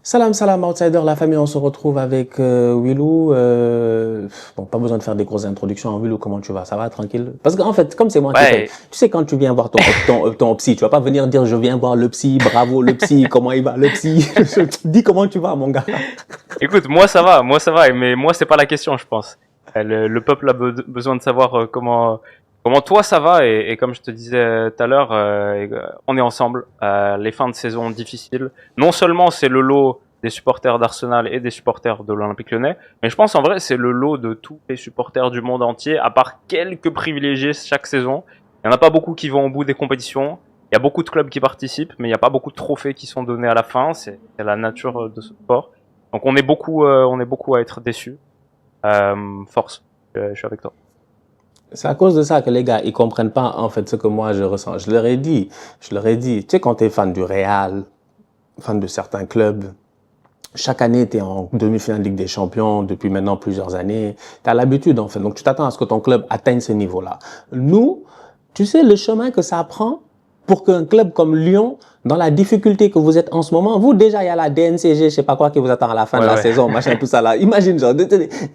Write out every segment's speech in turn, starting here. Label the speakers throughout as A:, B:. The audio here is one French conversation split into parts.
A: Salam, salam, outsider, la famille, on se retrouve avec Willou. Bon, pas besoin de faire des grosses introductions. Willou, comment tu vas? Ça va, tranquille? Parce qu'en fait, comme c'est moi qui paye,
B: Ouais,
A: tu sais, quand tu viens voir ton psy, tu vas pas venir dire je viens voir le psy, bravo le psy, comment il va le psy? Dis comment tu vas, mon gars.
B: écoute, moi ça va, mais moi c'est pas la question, je pense. Le peuple a besoin de savoir comment toi ça va et comme je te disais tout à l'heure, on est ensemble. Les fins de saison difficiles. Non seulement c'est le lot des supporters d'Arsenal et des supporters de l'Olympique Lyonnais, mais je pense en vrai c'est le lot de tous les supporters du monde entier, à part quelques privilégiés chaque saison. Il y en a pas beaucoup qui vont au bout des compétitions. Il y a beaucoup de clubs qui participent, mais il n'y a pas beaucoup de trophées qui sont donnés à la fin. C'est la nature de ce sport. Donc on est beaucoup à être déçus. Force, je suis avec toi.
A: C'est à cause de ça que les gars, ils comprennent pas, en fait, ce que moi je ressens. Je leur ai dit, tu sais, quand tu es fan du Real, fan de certains clubs, chaque année, tu es en demi-finale de Ligue des Champions depuis maintenant plusieurs années. Tu as l'habitude, en fait. Donc, tu t'attends à ce que ton club atteigne ce niveau-là. Nous, tu sais, le chemin que ça prend pour qu'un club comme Lyon, dans la difficulté que vous êtes en ce moment, vous, déjà, il y a la DNCG, je sais pas quoi, qui vous attend à la fin de
B: Ouais,
A: la
B: ouais.
A: saison, machin, tout ça là. Imagine, genre,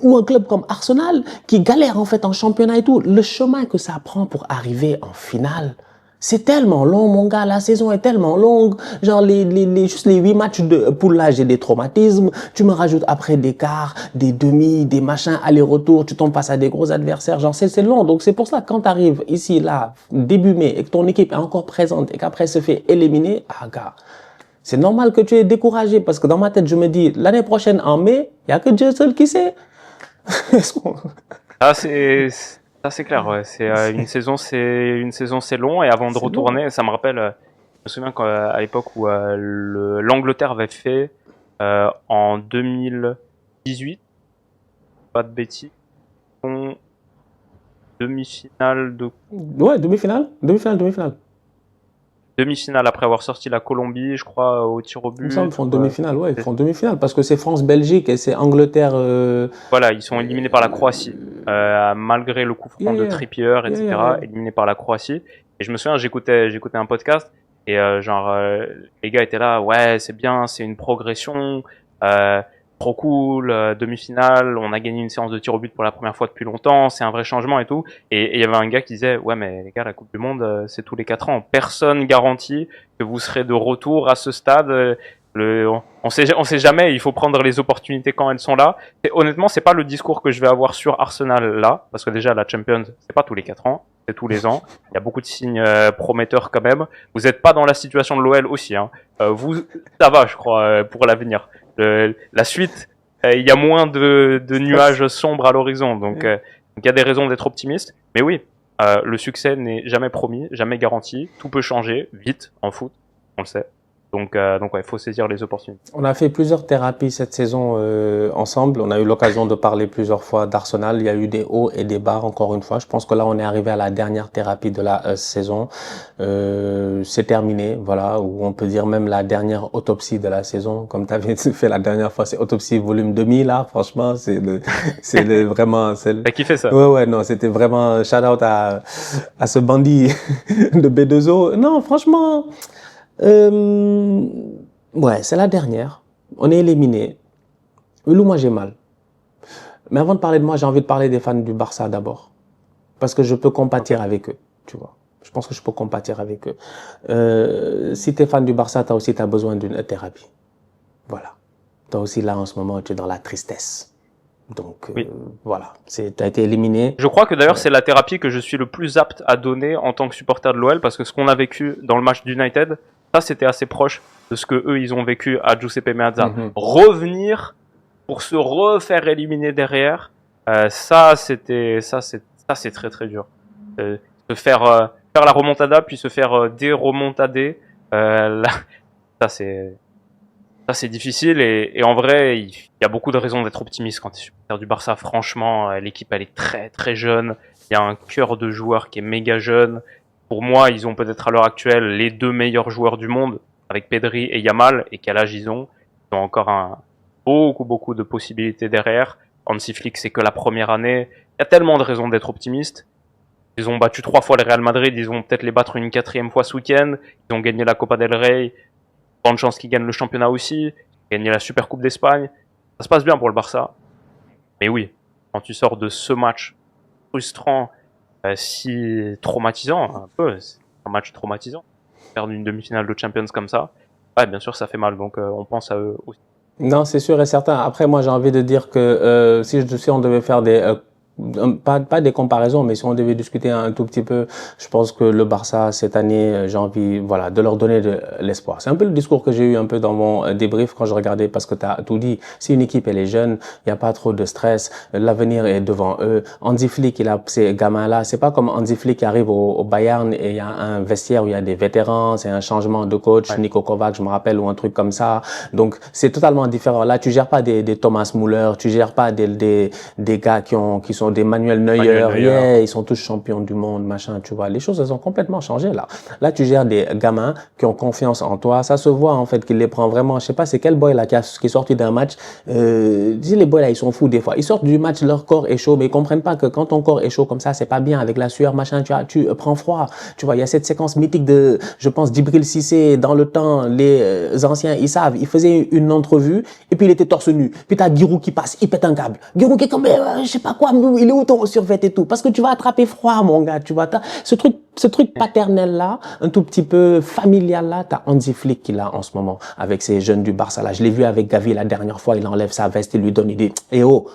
A: ou un club comme Arsenal, qui galère, en fait, en championnat et tout. Le chemin que ça prend pour arriver en finale, c'est tellement long, mon gars. La saison est tellement longue. Genre, juste les 8 matchs de poule là, j'ai des traumatismes. Tu me rajoutes après des quarts, des demi, des machins, aller-retour. Tu tombes face à des gros adversaires. Genre, c'est long. Donc, c'est pour ça que quand tu arrives ici, là, début mai, et que ton équipe est encore présente et qu'après se fait éliminer, ah, gars, c'est normal que tu es découragé parce que dans ma tête, je me dis, l'année prochaine, en mai, il n'y a que Dieu seul qui sait.
B: Ah, ça c'est clair. Ouais. C'est long et avant de
A: C'est long.
B: retourner, ça me rappelle. Je me souviens qu'à l'époque où l'Angleterre avait fait en 2018, pas de bêtises, en demi-finale de
A: Ouais, demi-finale, demi-finale, demi-finale.
B: demi-finale après avoir sorti la Colombie, je crois, au tir au
A: Il me semble qu'ils
B: but.
A: font demi-finale, ouais, ils font demi-finale parce que c'est France-Belgique et c'est Angleterre.
B: Voilà, ils sont éliminés par la Croatie, malgré le coup
A: Yeah,
B: franc de
A: yeah,
B: Trippier,
A: yeah, yeah,
B: etc.
A: yeah.
B: Éliminés par la Croatie. Et je me souviens, j'écoutais un podcast et les gars étaient là, ouais, c'est bien, c'est une progression, euh, trop cool, demi-finale, on a gagné une séance de tir au but pour la première fois depuis longtemps, c'est un vrai changement et tout. Et il y avait un gars qui disait, ouais, mais les gars, la Coupe du Monde, c'est tous les 4 ans. Personne garantit que vous serez de retour à ce stade. On sait jamais, il faut prendre les opportunités quand elles sont là. Et honnêtement, c'est pas le discours que je vais avoir sur Arsenal là, parce que déjà la Champions, c'est pas tous les 4 ans, c'est tous les ans. Il y a beaucoup de signes prometteurs quand même. Vous n'êtes pas dans la situation de l'OL aussi. Hein. Vous, ça va, je crois, pour l'avenir. La suite, il y a moins de nuages sombres à l'horizon, donc il y a des raisons d'être optimiste. Mais oui, le succès n'est jamais promis, jamais garanti. Tout peut changer vite en foot, on le sait. Donc ouais, il faut saisir les opportunités.
A: On a fait plusieurs thérapies cette saison ensemble. On a eu l'occasion de parler plusieurs fois d'Arsenal. Il y a eu des hauts et des bas, encore une fois. Je pense que là, on est arrivé à la dernière thérapie de la saison. C'est terminé, voilà, ou on peut dire même la dernière autopsie de la saison. Comme tu avais fait la dernière fois, c'est autopsie volume 2000, là. Franchement, vraiment,
B: T'as kiffé ça?
A: ouais, ouais, non, c'était vraiment shout out à ce bandit de B2O. Non, franchement, euh, ouais, c'est la dernière. On est éliminé. Oulou, moi j'ai mal. Mais avant de parler de moi, j'ai envie de parler des fans du Barça d'abord. Parce que je peux
B: Ok.
A: compatir avec eux, tu vois. Je pense que je peux compatir avec eux. Si tu es fan du Barça, tu as aussi t'as besoin d'une thérapie. Voilà. Toi aussi, là, en ce moment, tu es dans la tristesse. Donc,
B: Oui.
A: voilà. Tu as été éliminé.
B: Je crois que d'ailleurs
A: Ouais.
B: c'est la thérapie que je suis le plus apte à donner en tant que supporter de l'OL parce que ce qu'on a vécu dans le match d'United, ça c'était assez proche de ce que eux ils ont vécu à Giuseppe Meazza.
A: Mhm.
B: Revenir pour se refaire éliminer derrière, ça c'est très très dur. Se faire la remontada puis se faire déremontader, là, ça c'est ça c'est difficile et en vrai il y a beaucoup de raisons d'être optimiste quand tu es supporter du Barça. Franchement, l'équipe elle est très très jeune. Il y a un cœur de joueurs qui est méga jeune. Pour moi, ils ont peut-être à l'heure actuelle les deux meilleurs joueurs du monde avec Pedri et Yamal. Et quel âge ils ont? Ils ont encore beaucoup de possibilités derrière. Hansi Flick, c'est que la première année. Il y a tellement de raisons d'être optimiste. Ils ont battu 3 fois le Real Madrid. Ils vont peut-être les battre une 4e fois ce week-end. Ils ont gagné la Copa del Rey. Bonne chance qu'ils gagnent le championnat aussi. gagné la Super Coupe d'Espagne. Ça se passe bien pour le Barça. Mais oui, quand tu sors de ce match frustrant, si traumatisant, un peu, c'est un match traumatisant, perdre une demi-finale de Champions comme ça, ouais, bien sûr, ça fait mal. Donc, on pense à eux aussi.
A: Non, c'est sûr et certain. Après, moi, j'ai envie de dire que si on devait faire pas des comparaisons, mais si on devait discuter un tout petit peu, je pense que le Barça cette année, j'ai envie, voilà, de leur donner de l'espoir. C'est un peu le discours que j'ai eu un peu dans mon débrief quand je regardais, parce que tu as tout dit. Si une équipe elle est jeune, il n'y a pas trop de stress, l'avenir est devant eux. Hansi Flick, il a ces gamins-là. C'est pas comme Hansi Flick qui arrive au Bayern et il y a un vestiaire où il y a des vétérans, c'est un changement de coach,
B: Ouais.
A: Niko Kovac, je me rappelle, ou un truc comme ça. Donc c'est totalement différent. Là, tu gères pas des Thomas Müller, tu gères pas des gars qui sont des Manuel Neuer, yeah, ils sont tous champions du monde, machin, tu vois. Les choses, elles ont complètement changé, là. Là, tu gères des gamins qui ont confiance en toi. Ça se voit, en fait, qu'ils les prend vraiment. Je sais pas, c'est quel boy, là, qui est sorti d'un match. Dis, les boys, là, ils sont fous, des fois. Ils sortent du match, leur corps est chaud, mais ils comprennent pas que quand ton corps est chaud comme ça, c'est pas bien, avec la sueur, machin, tu prends froid. Tu vois, il y a cette séquence mythique de, je pense, Djibril Cissé, dans le temps, les anciens, ils savent, ils faisaient une entrevue, et puis il était torse nu. Puis t'as Giroud qui passe, il pète un câble. Giroud qui est comme, je sais pas quoi, il est où ton survêt et tout, parce que tu vas attraper froid, mon gars, tu vois. Ce truc paternel-là, un tout petit peu familial-là, t'as Hansi Flick qui l'a en ce moment, avec ces jeunes du Barça là. Je l'ai vu avec Gavi la dernière fois, il enlève sa veste, il lui donne, il dit, eh oh,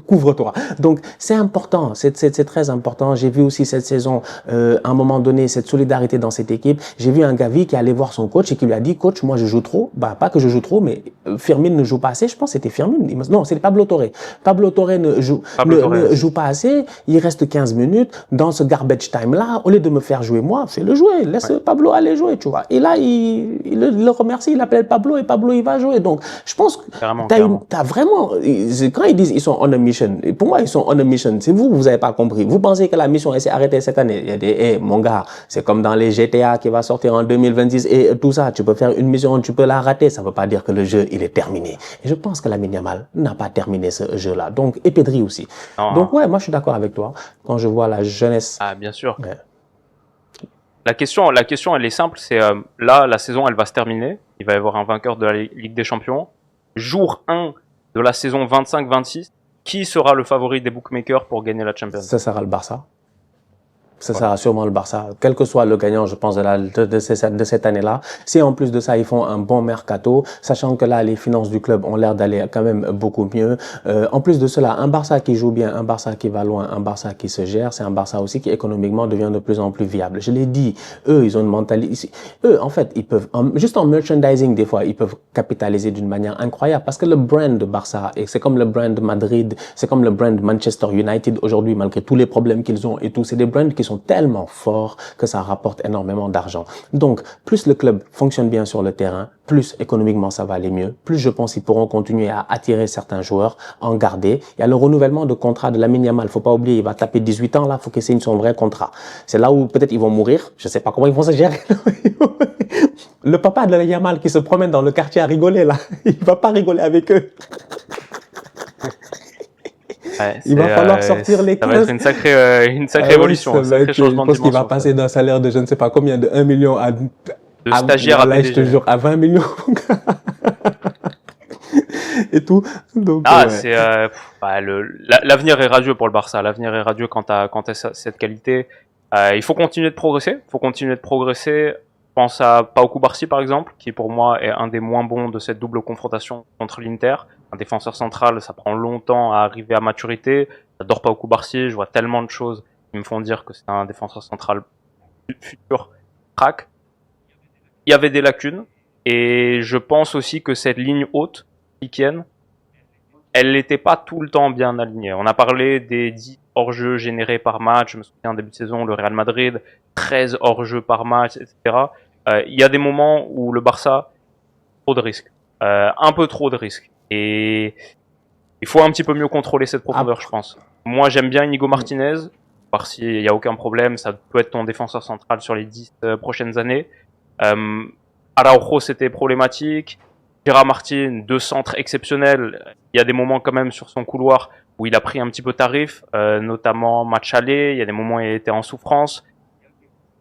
A: couvre-toi. Donc, c'est important, c'est très important. J'ai vu aussi cette saison, à un moment donné, cette solidarité dans cette équipe. J'ai vu un Gavi qui allait voir son coach et qui lui a dit, coach, moi je joue trop. Bah, pas que je joue trop, mais Firmine ne joue pas assez. Je pense que c'était Firmine. Non, c'était Pablo Torre. Pablo Torre ne joue pas assez. Il reste 15 minutes. Dans ce garbage time-là, au lieu de me faire jouer moi, fais-le jouer. Laisse Pablo aller jouer, tu vois. Et là, il le remercie, il appelle Pablo et Pablo, il va jouer. Donc, je pense que t'as vraiment, quand ils disent ils sont on a mission, pour moi, ils sont on a mission. C'est vous avez pas compris. Vous pensez que la mission, elle s'est arrêtée cette année. Il y a des, mon gars, c'est comme dans les GTA qui va sortir en 2026 et tout ça. Tu peux faire une mission, tu peux la rater. Ça veut pas dire que le jeu, il est terminé. Et je pense que Lamine Yamal n'a pas terminé ce jeu-là. Donc, et Pedri aussi.
B: Non,
A: donc, ouais, moi, je suis d'accord avec toi. Quand je vois la jeunesse.
B: Ah, bien sûr.
A: Ouais.
B: La question, elle est simple. C'est là, la saison, elle va se terminer. Il va y avoir un vainqueur de la Ligue des Champions. Jour 1 de la saison 25-26. Qui sera le favori des bookmakers pour gagner la Champions?
A: Ça sera le Barça. Ça sera sûrement le Barça, quel que soit le gagnant, je pense, de cette année-là. Si en plus de ça, ils font un bon mercato, sachant que là, les finances du club ont l'air d'aller quand même beaucoup mieux. En plus de cela, un Barça qui joue bien, un Barça qui va loin, un Barça qui se gère, c'est un Barça aussi qui économiquement devient de plus en plus viable. Je l'ai dit, eux, ils ont une mentalité. Eux, en fait, ils peuvent, juste en merchandising, des fois, ils peuvent capitaliser d'une manière incroyable parce que le brand de Barça, et c'est comme le brand de Madrid, c'est comme le brand Manchester United aujourd'hui, malgré tous les problèmes qu'ils ont et tout, c'est des brands qui sont tellement forts que ça rapporte énormément d'argent. Donc, plus le club fonctionne bien sur le terrain, plus économiquement ça va aller mieux, plus je pense qu'ils pourront continuer à attirer certains joueurs, en garder. Il y a le renouvellement de contrat de Lamine Yamal, faut pas oublier, il va taper 18 ans là, faut qu'il signe son vrai contrat. C'est là où peut-être ils vont mourir, je sais pas comment ils vont se gérer. Le papa de Yamal qui se promène dans le quartier à rigoler là, il va pas rigoler avec eux.
B: Ouais,
A: il va falloir sortir les 15.
B: Ça va être une sacrée évolution, un sacré changement de dimension.
A: Je pense qu'il va passer d'un salaire de je ne sais pas combien, de 1 million à...
B: De stagiaire à PDG.
A: Je te jure, à 20 millions. Et tout. Donc,
B: c'est l'avenir est radieux pour le Barça. L'avenir est radieux quand t'as cette qualité. Il faut continuer de progresser. Je pense à Pau Cubarsí par exemple, qui pour moi est un des moins bons de cette double confrontation contre l'Inter. Un défenseur central, ça prend longtemps à arriver à maturité. J'adore Pau Cubarsí, je vois tellement de choses qui me font dire que c'est un défenseur central futur crack. Il y avait des lacunes, et je pense aussi que cette ligne haute, Piquienne, elle n'était pas tout le temps bien alignée. On a parlé des 10 hors-jeux générés par match. Je me souviens, début de saison, le Real Madrid, 13 hors-jeux par match, etc. Il y a des moments où le Barça, trop de risques. Un peu trop de risques. Et il faut un petit peu mieux contrôler cette profondeur, je pense. Moi, j'aime bien Inigo Martinez. Par s'il n'y a aucun problème, ça peut être ton défenseur central sur les 10 prochaines années. Araujo, c'était problématique. Gérard Martin, 2 centres exceptionnels. Il y a des moments quand même sur son couloir où il a pris un petit peu tarif, notamment match aller. Il y a des moments où il était en souffrance.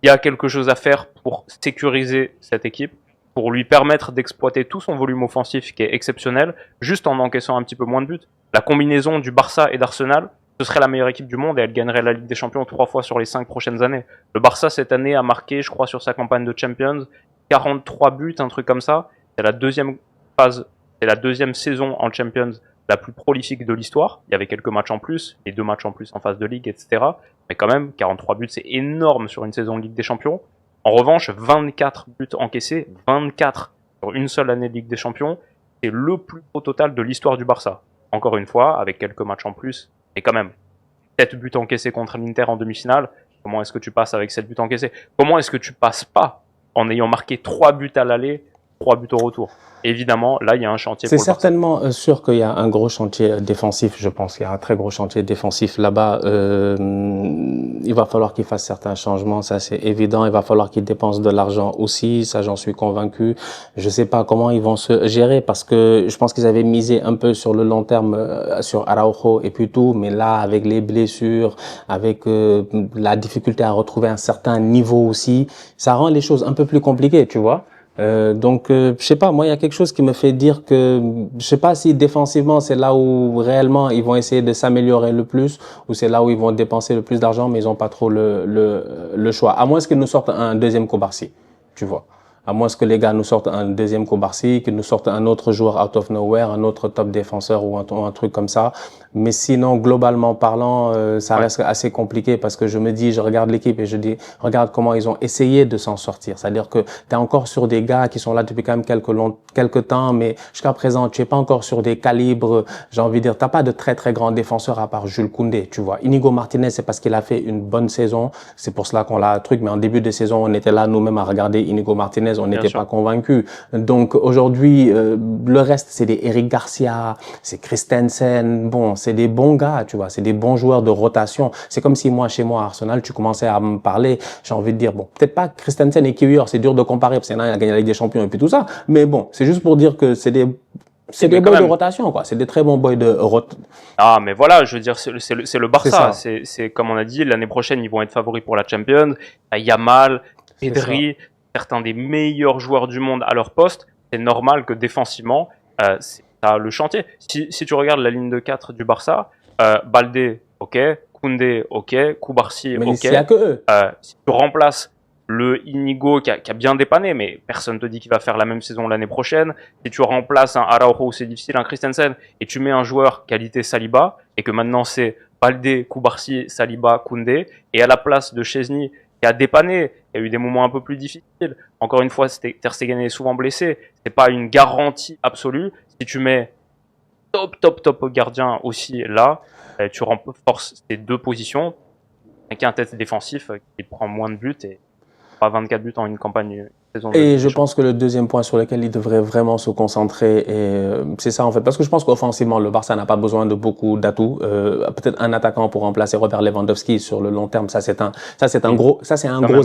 B: Il y a quelque chose à faire pour sécuriser cette équipe. pour lui permettre d'exploiter tout son volume offensif qui est exceptionnel, juste en encaissant un petit peu moins de buts. La combinaison du Barça et d'Arsenal, ce serait la meilleure équipe du monde et elle gagnerait la Ligue des Champions 3 fois sur les 5 prochaines années. Le Barça, cette année, a marqué, je crois, sur sa campagne de Champions, 43 buts, un truc comme ça. C'est la deuxième phase, c'est la deuxième saison en Champions la plus prolifique de l'histoire. Il y avait quelques matchs en plus, et 2 matchs en plus en phase de Ligue, etc. Mais quand même, 43 buts, c'est énorme sur une saison de Ligue des Champions. En revanche, 24 buts encaissés, 24 sur une seule année de Ligue des Champions, c'est le plus gros total de l'histoire du Barça. Encore une fois, avec quelques matchs en plus, et quand même, 7 buts encaissés contre l'Inter en demi-finale, comment est-ce que tu passes avec 7 buts encaissés? Comment est-ce que tu passes pas en ayant marqué 3 buts à l'aller, 3 buts au retour? Évidemment, là, il y a un chantier
A: C'est
B: pour le Barça.
A: certainement sûr qu'il y a un gros chantier défensif, je pense. Il y a un très gros chantier défensif là-bas. Il va falloir qu'ils fassent certains changements, ça c'est évident. Il va falloir qu'ils dépensent de l'argent aussi, ça j'en suis convaincu. Je sais pas comment ils vont se gérer parce que je pense qu'ils avaient misé un peu sur le long terme sur Araujo et puis tout, mais là avec les blessures, avec la difficulté à retrouver un certain niveau aussi, ça rend les choses un peu plus compliquées, tu vois. Je sais pas, moi il y a quelque chose qui me fait dire que je sais pas si défensivement c'est là où réellement ils vont essayer de s'améliorer le plus ou c'est là où ils vont dépenser le plus d'argent mais ils ont pas trop le choix. À moins qu'ils nous sortent un deuxième Kobarsi, tu vois. À moins que les gars nous sortent un deuxième Kobarsi, qu'ils nous sortent un autre joueur out of nowhere, un autre top défenseur ou un truc comme ça. Mais sinon, globalement parlant, ça reste assez compliqué parce que je me dis, je regarde l'équipe et je dis, regarde comment ils ont essayé de s'en sortir. C'est-à-dire que tu es encore sur des gars qui sont là depuis quand même quelques temps, mais jusqu'à présent, tu es pas encore sur des calibres, j'ai envie de dire, t'as pas de très très grands défenseurs à part Jules Koundé, tu vois. Inigo Martinez, c'est parce qu'il a fait une bonne saison, c'est pour cela qu'on l'a truc, mais en début de saison, on était là nous-mêmes à regarder Inigo Martinez, on n'était pas convaincus. Donc aujourd'hui, le reste, c'est des Eric Garcia, c'est Christensen, bon, c'est des bons gars, tu vois, c'est des bons joueurs de rotation. C'est comme si moi, chez moi, à Arsenal, tu commençais à me parler, j'ai envie de dire, bon, peut-être pas Christensen et Kiwior, c'est dur de comparer parce qu'il y en a, il a gagné la Ligue des Champions et puis tout ça, mais bon, c'est juste pour dire que c'est des boys de rotation, quoi. C'est des très bons boys de rotation.
B: Ah, mais voilà, je veux dire, c'est le Barça. C'est comme on a dit, l'année prochaine, ils vont être favoris pour la Champions. Yamal, Pedri, certains des meilleurs joueurs du monde à leur poste. C'est normal que défensivement, t'as le chantier. Si tu regardes la ligne de 4 du Barça, Baldé, ok, Koundé, ok, Koubarsi, ok.
A: Mais il n'y a que eux.
B: Si tu remplaces le Inigo qui a bien dépanné, mais personne te dit qu'il va faire la même saison l'année prochaine. Si tu remplaces un Araujo, c'est difficile, un Christensen, et tu mets un joueur qualité Saliba, et que maintenant c'est Baldé, Koubarsi, Saliba, Koundé, et à la place de Chesney qui a dépanné, il y a eu des moments un peu plus difficiles. Encore une fois, Ter Stegen est souvent blessé, c'est pas une garantie absolue. Si tu mets top gardien aussi là, tu renforces ces deux positions, avec un tête défensif qui prend moins de buts et 24 buts en une campagne saison.
A: Et je pense que le deuxième point sur lequel il devrait vraiment se concentrer, c'est ça en fait, parce que je pense qu'offensivement, le Barça n'a pas besoin de beaucoup d'atouts. Peut-être un attaquant pour remplacer Robert Lewandowski sur le long terme, ça c'est un gros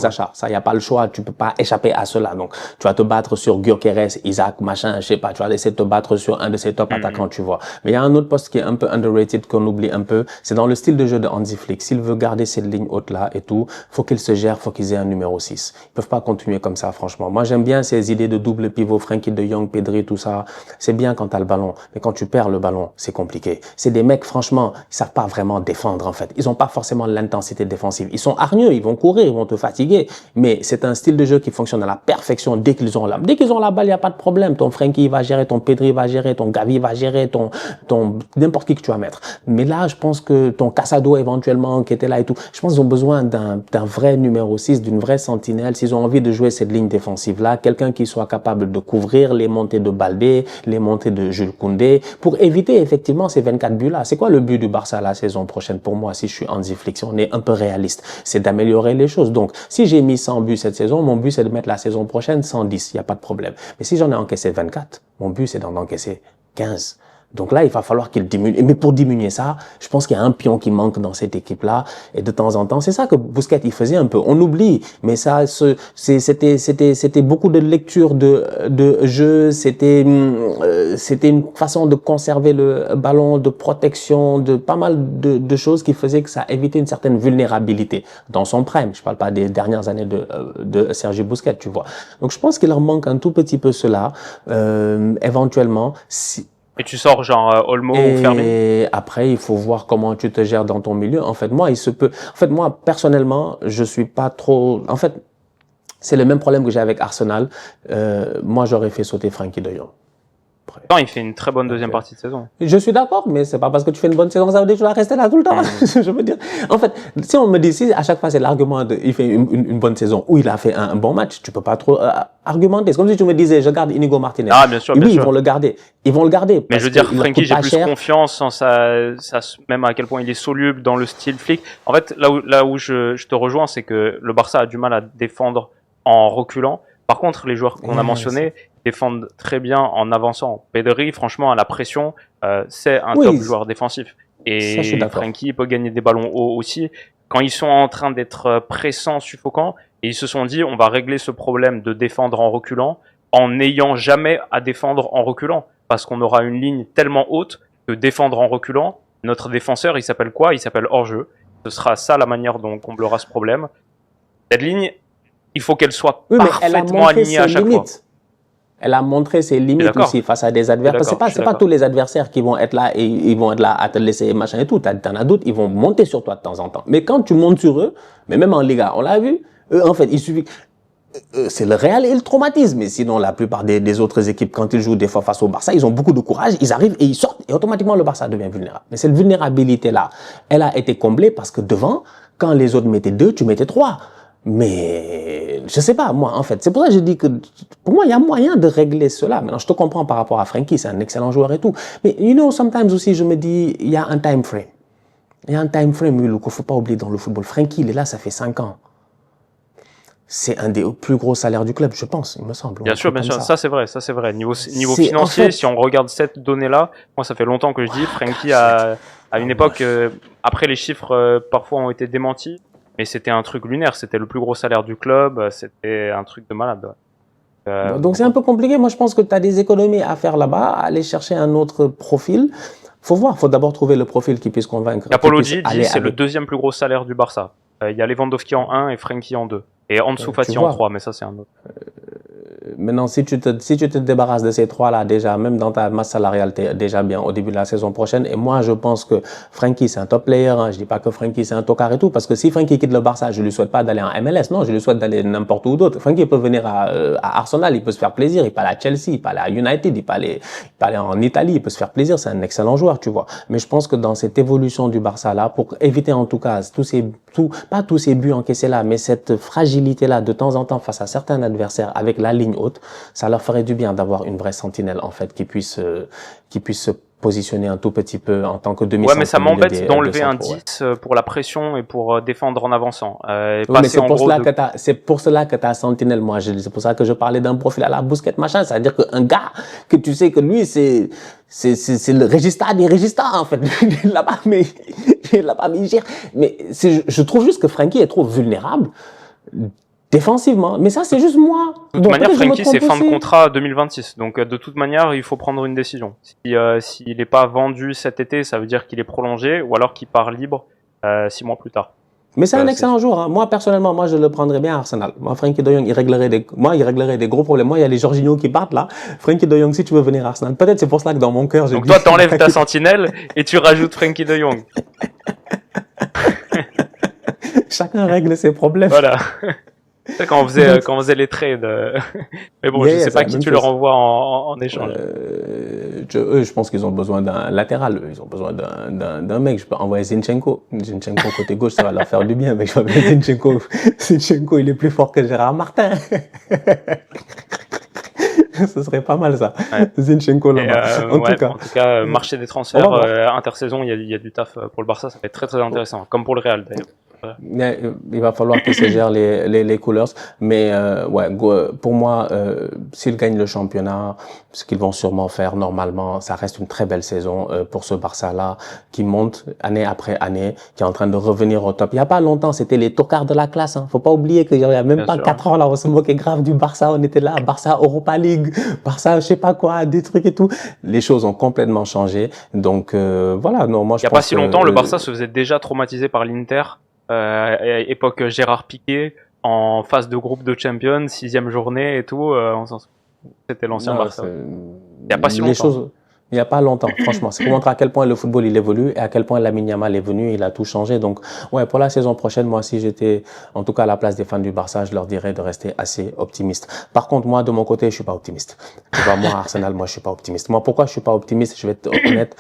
A: achat. Ça, y a pas le choix, tu peux pas échapper à cela. Donc, tu vas te battre sur Gyökeres, Isaac, machin, je sais pas, tu vas essayer de te battre sur un de ces top attaquants, tu vois. Mais il y a un autre poste qui est un peu underrated, qu'on oublie un peu, c'est dans le style de jeu de Hansi Flick. S'il veut garder cette ligne haute là et tout, faut qu'il se gère, faut qu'ils aient un numéro 6. Ils peuvent pas continuer comme ça, franchement. Moi, j'aime bien ces idées de double pivot, Frenkie de Jong, Pedri, tout ça. C'est bien quand t'as le ballon. Mais quand tu perds le ballon, c'est compliqué. C'est des mecs, franchement, ils savent pas vraiment défendre, en fait. Ils ont pas forcément l'intensité défensive. Ils sont hargneux, ils vont courir, ils vont te fatiguer. Mais c'est un style de jeu qui fonctionne à la perfection dès qu'ils ont la balle, il y a pas de problème. Ton Frenkie va gérer, ton Pedri va gérer, ton Gavi va gérer, ton n'importe qui que tu vas mettre. Mais là, je pense que ton Casado, éventuellement, qui était là et tout, je pense qu'ils ont besoin d'un vrai numéro 6, d'une vraie sentinelle. S'ils ont envie de jouer cette ligne défensive là, quelqu'un qui soit capable de couvrir les montées de Baldé, les montées de Jules Koundé, pour éviter effectivement ces 24 buts là. C'est quoi le but du Barça la saison prochaine pour moi, si je suis Hansi Flick, si on est un peu réaliste? C'est d'améliorer les choses. Donc, si j'ai mis 100 buts cette saison, mon but c'est de mettre la saison prochaine 110, il n'y a pas de problème. Mais si j'en ai encaissé 24, mon but c'est d'en encaisser 15. Donc là, il va falloir qu'il diminue. Mais pour diminuer ça, je pense qu'il y a un pion qui manque dans cette équipe-là. Et de temps en temps, c'est ça que Busquets, il faisait un peu. On oublie, mais ça, c'était beaucoup de lecture de jeu. C'était une façon de conserver le ballon, de protection, de pas mal de choses qui faisaient que ça évitait une certaine vulnérabilité dans son prime. Je parle pas des dernières années de Sergio Busquets, tu vois. Donc je pense qu'il leur manque un tout petit peu cela. Éventuellement,
B: Et tu sors genre Olmo ou Fermin.
A: Et après, il faut voir comment tu te gères dans ton milieu. En fait, moi, personnellement, je suis pas trop, en fait, c'est le même problème que j'ai avec Arsenal. Moi, j'aurais fait sauter Frenkie de Jong.
B: Non, il fait une très bonne deuxième partie de saison.
A: Je suis d'accord, mais c'est pas parce que tu fais une bonne saison, ça veut dire que tu vas rester là tout le temps. Je veux dire, en fait, si on me dit, si à chaque fois c'est l'argument de, il fait une bonne saison ou il a fait un bon match, tu peux pas trop argumenter. C'est comme si tu me disais, je garde Inigo Martinez.
B: Ah, bien sûr,
A: oui,
B: bien sûr.
A: Ils vont le garder. Ils vont le garder.
B: Mais je veux dire, Frenkie, j'ai plus confiance en même à quel point il est soluble dans le style flic. En fait, là où je te rejoins, c'est que le Barça a du mal à défendre en reculant. Par contre, les joueurs qu'on a mentionnés défendent très bien en avançant. Pedri, franchement, à la pression, c'est un top joueur défensif. Et Frenkie peut gagner des ballons hauts aussi. Quand ils sont en train d'être pressants, suffocants, et ils se sont dit, on va régler ce problème de défendre en reculant, en n'ayant jamais à défendre en reculant. Parce qu'on aura une ligne tellement haute que défendre en reculant, notre défenseur, il s'appelle quoi? Il s'appelle hors-jeu. Ce sera ça la manière dont on comblera ce problème. Cette ligne, il faut qu'elle soit parfaitement alignée à chaque fois.
A: Elle a montré ses limites aussi face à des adversaires. C'est pas tous les adversaires qui vont être là et ils vont être là à te laisser machin et tout. T'en as d'autres, ils vont monter sur toi de temps en temps. Mais quand tu montes sur eux, mais même en Liga, on l'a vu, en fait, il suffit, c'est le Real et le traumatisme. Mais sinon, la plupart des autres équipes, quand ils jouent des fois face au Barça, ils ont beaucoup de courage, ils arrivent et ils sortent et automatiquement le Barça devient vulnérable. Mais cette vulnérabilité-là, elle a été comblée parce que devant, quand les autres mettaient 2, tu mettais 3. Mais je sais pas, moi, en fait. C'est pour ça que je dis que, pour moi, il y a moyen de régler cela. Maintenant, je te comprends par rapport à Frenkie, c'est un excellent joueur et tout. Mais, sometimes aussi, je me dis, il y a un time frame. Il y a un time frame, qu'il ne faut pas oublier dans le football. Frenkie, il est là, ça fait 5 ans. C'est un des plus gros salaires du club, je pense, il me semble.
B: Bien sûr. Ça, c'est vrai. Niveau financier, en fait, si on regarde cette donnée-là, moi, ça fait longtemps que je dis, Frenkie, à une époque, après les chiffres, parfois ont été démentis. Mais c'était un truc lunaire, c'était le plus gros salaire du club, c'était un truc de malade.
A: Donc c'est un peu compliqué, moi je pense que tu as des économies à faire là-bas, aller chercher un autre profil. Faut voir, faut d'abord trouver le profil qui puisse convaincre.
B: Apologie dit c'est le deuxième plus gros salaire du Barça. Il y a Lewandowski en 1 et Frenkie en 2. Et Ansu Fati en 3, mais ça c'est un autre.
A: Maintenant, si tu te débarrasses de ces trois-là déjà, même dans ta masse salariale, t'es déjà bien au début de la saison prochaine. Et moi, je pense que Frenkie, c'est un top player. Hein. Je dis pas que Frenkie, c'est un tocard et tout, parce que si Frenkie quitte le Barça, je lui souhaite pas d'aller en MLS. Non, je lui souhaite d'aller n'importe où d'autre. Frenkie peut venir à Arsenal, il peut se faire plaisir. Il peut aller à Chelsea, il peut aller à United, il peut aller en Italie, il peut se faire plaisir. C'est un excellent joueur, tu vois. Mais je pense que dans cette évolution du Barça-là, pour éviter en tout cas pas tous ces buts encaissés là, mais cette fragilité-là de temps en temps face à certains adversaires avec la ligne haute, ça leur ferait du bien d'avoir une vraie sentinelle en fait qui puisse se positionner un tout petit peu en tant que demi-centre.
B: Ouais, mais ça m'embête d'enlever un 10 pour la pression et pour défendre en avançant.
A: Oui, mais c'est pour cela que t'as sentinelle, moi. C'est pour ça que je parlais d'un profil à la Busquets, machin. C'est-à-dire qu'un gars que tu sais que lui, c'est le régista des régistas, en fait. Là-bas, mais il gère. Mais je trouve juste que Frenkie est trop vulnérable défensivement. Mais ça, c'est juste moi.
B: De toute manière, Frenkie, c'est fin de contrat 2026. Donc, de toute manière, il faut prendre une décision. S'il n'est pas vendu cet été, ça veut dire qu'il est prolongé, ou alors qu'il part libre 6 mois plus tard.
A: Mais c'est un excellent joueur. Hein. Moi, personnellement, je le prendrais bien à Arsenal. Moi, Frenkie de Jong, il réglerait des gros problèmes. Moi, il y a les Jorginho qui partent là. Frenkie de Jong, si tu veux venir à Arsenal, peut-être c'est pour cela que dans mon cœur,
B: donc toi, t'enlèves ta sentinelle et tu rajoutes Frenkie de Jong.
A: Chacun règle ses problèmes.
B: Voilà. C'est quand on faisait les trades. Mais bon, je sais pas qui tu leur envoies en échange.
A: Je pense qu'ils ont besoin d'un latéral. Ils ont besoin d'un mec. Je peux envoyer Zinchenko. Zinchenko côté gauche, ça va leur faire du bien. Mais je vais envoyer Zinchenko. Zinchenko, il est plus fort que Gérard Martin. Ce serait pas mal ça. Ouais. Zinchenko là-bas.
B: En tout cas, marché des transferts, intersaison, il y a du taf pour le Barça. Ça va être très très intéressant. Comme pour le Real d'ailleurs.
A: Mais, il va falloir qu'ils se gèrent les couleurs. Mais ouais, pour moi, s'ils gagnent le championnat, ce qu'ils vont sûrement faire normalement, ça reste une très belle saison pour ce Barça-là qui monte année après année, qui est en train de revenir au top. Il y a pas longtemps, c'était les tocards de la classe. Hein. Faut pas oublier qu'il y a même
B: Bien
A: pas
B: sûr.
A: 4 ans là, on se moquait grave du Barça. On était là, Barça Europa League, Barça je sais pas quoi, des trucs et tout. Les choses ont complètement changé. Donc voilà, non, moi
B: Il
A: je
B: y a pas
A: pense
B: si
A: que
B: longtemps, le Barça se faisait déjà traumatiser par l'Inter, époque Gérard Piqué, en phase de groupe de Champions, 6e journée et tout. C'était l'ancien
A: non,
B: Barça. Il y a pas si
A: les
B: longtemps.
A: choses, il n'y a pas longtemps, franchement. C'est pour montrer à quel point le football il évolue et à quel point Lamine Yamal est venu, il a tout changé. Donc, ouais, pour la saison prochaine, moi, si j'étais, en tout cas, à la place des fans du Barça, je leur dirais de rester assez optimiste. Par contre, moi, de mon côté, je suis pas optimiste. Tu vois, moi, Arsenal, moi, je suis pas optimiste. Moi, pourquoi je suis pas optimiste? Je vais être honnête.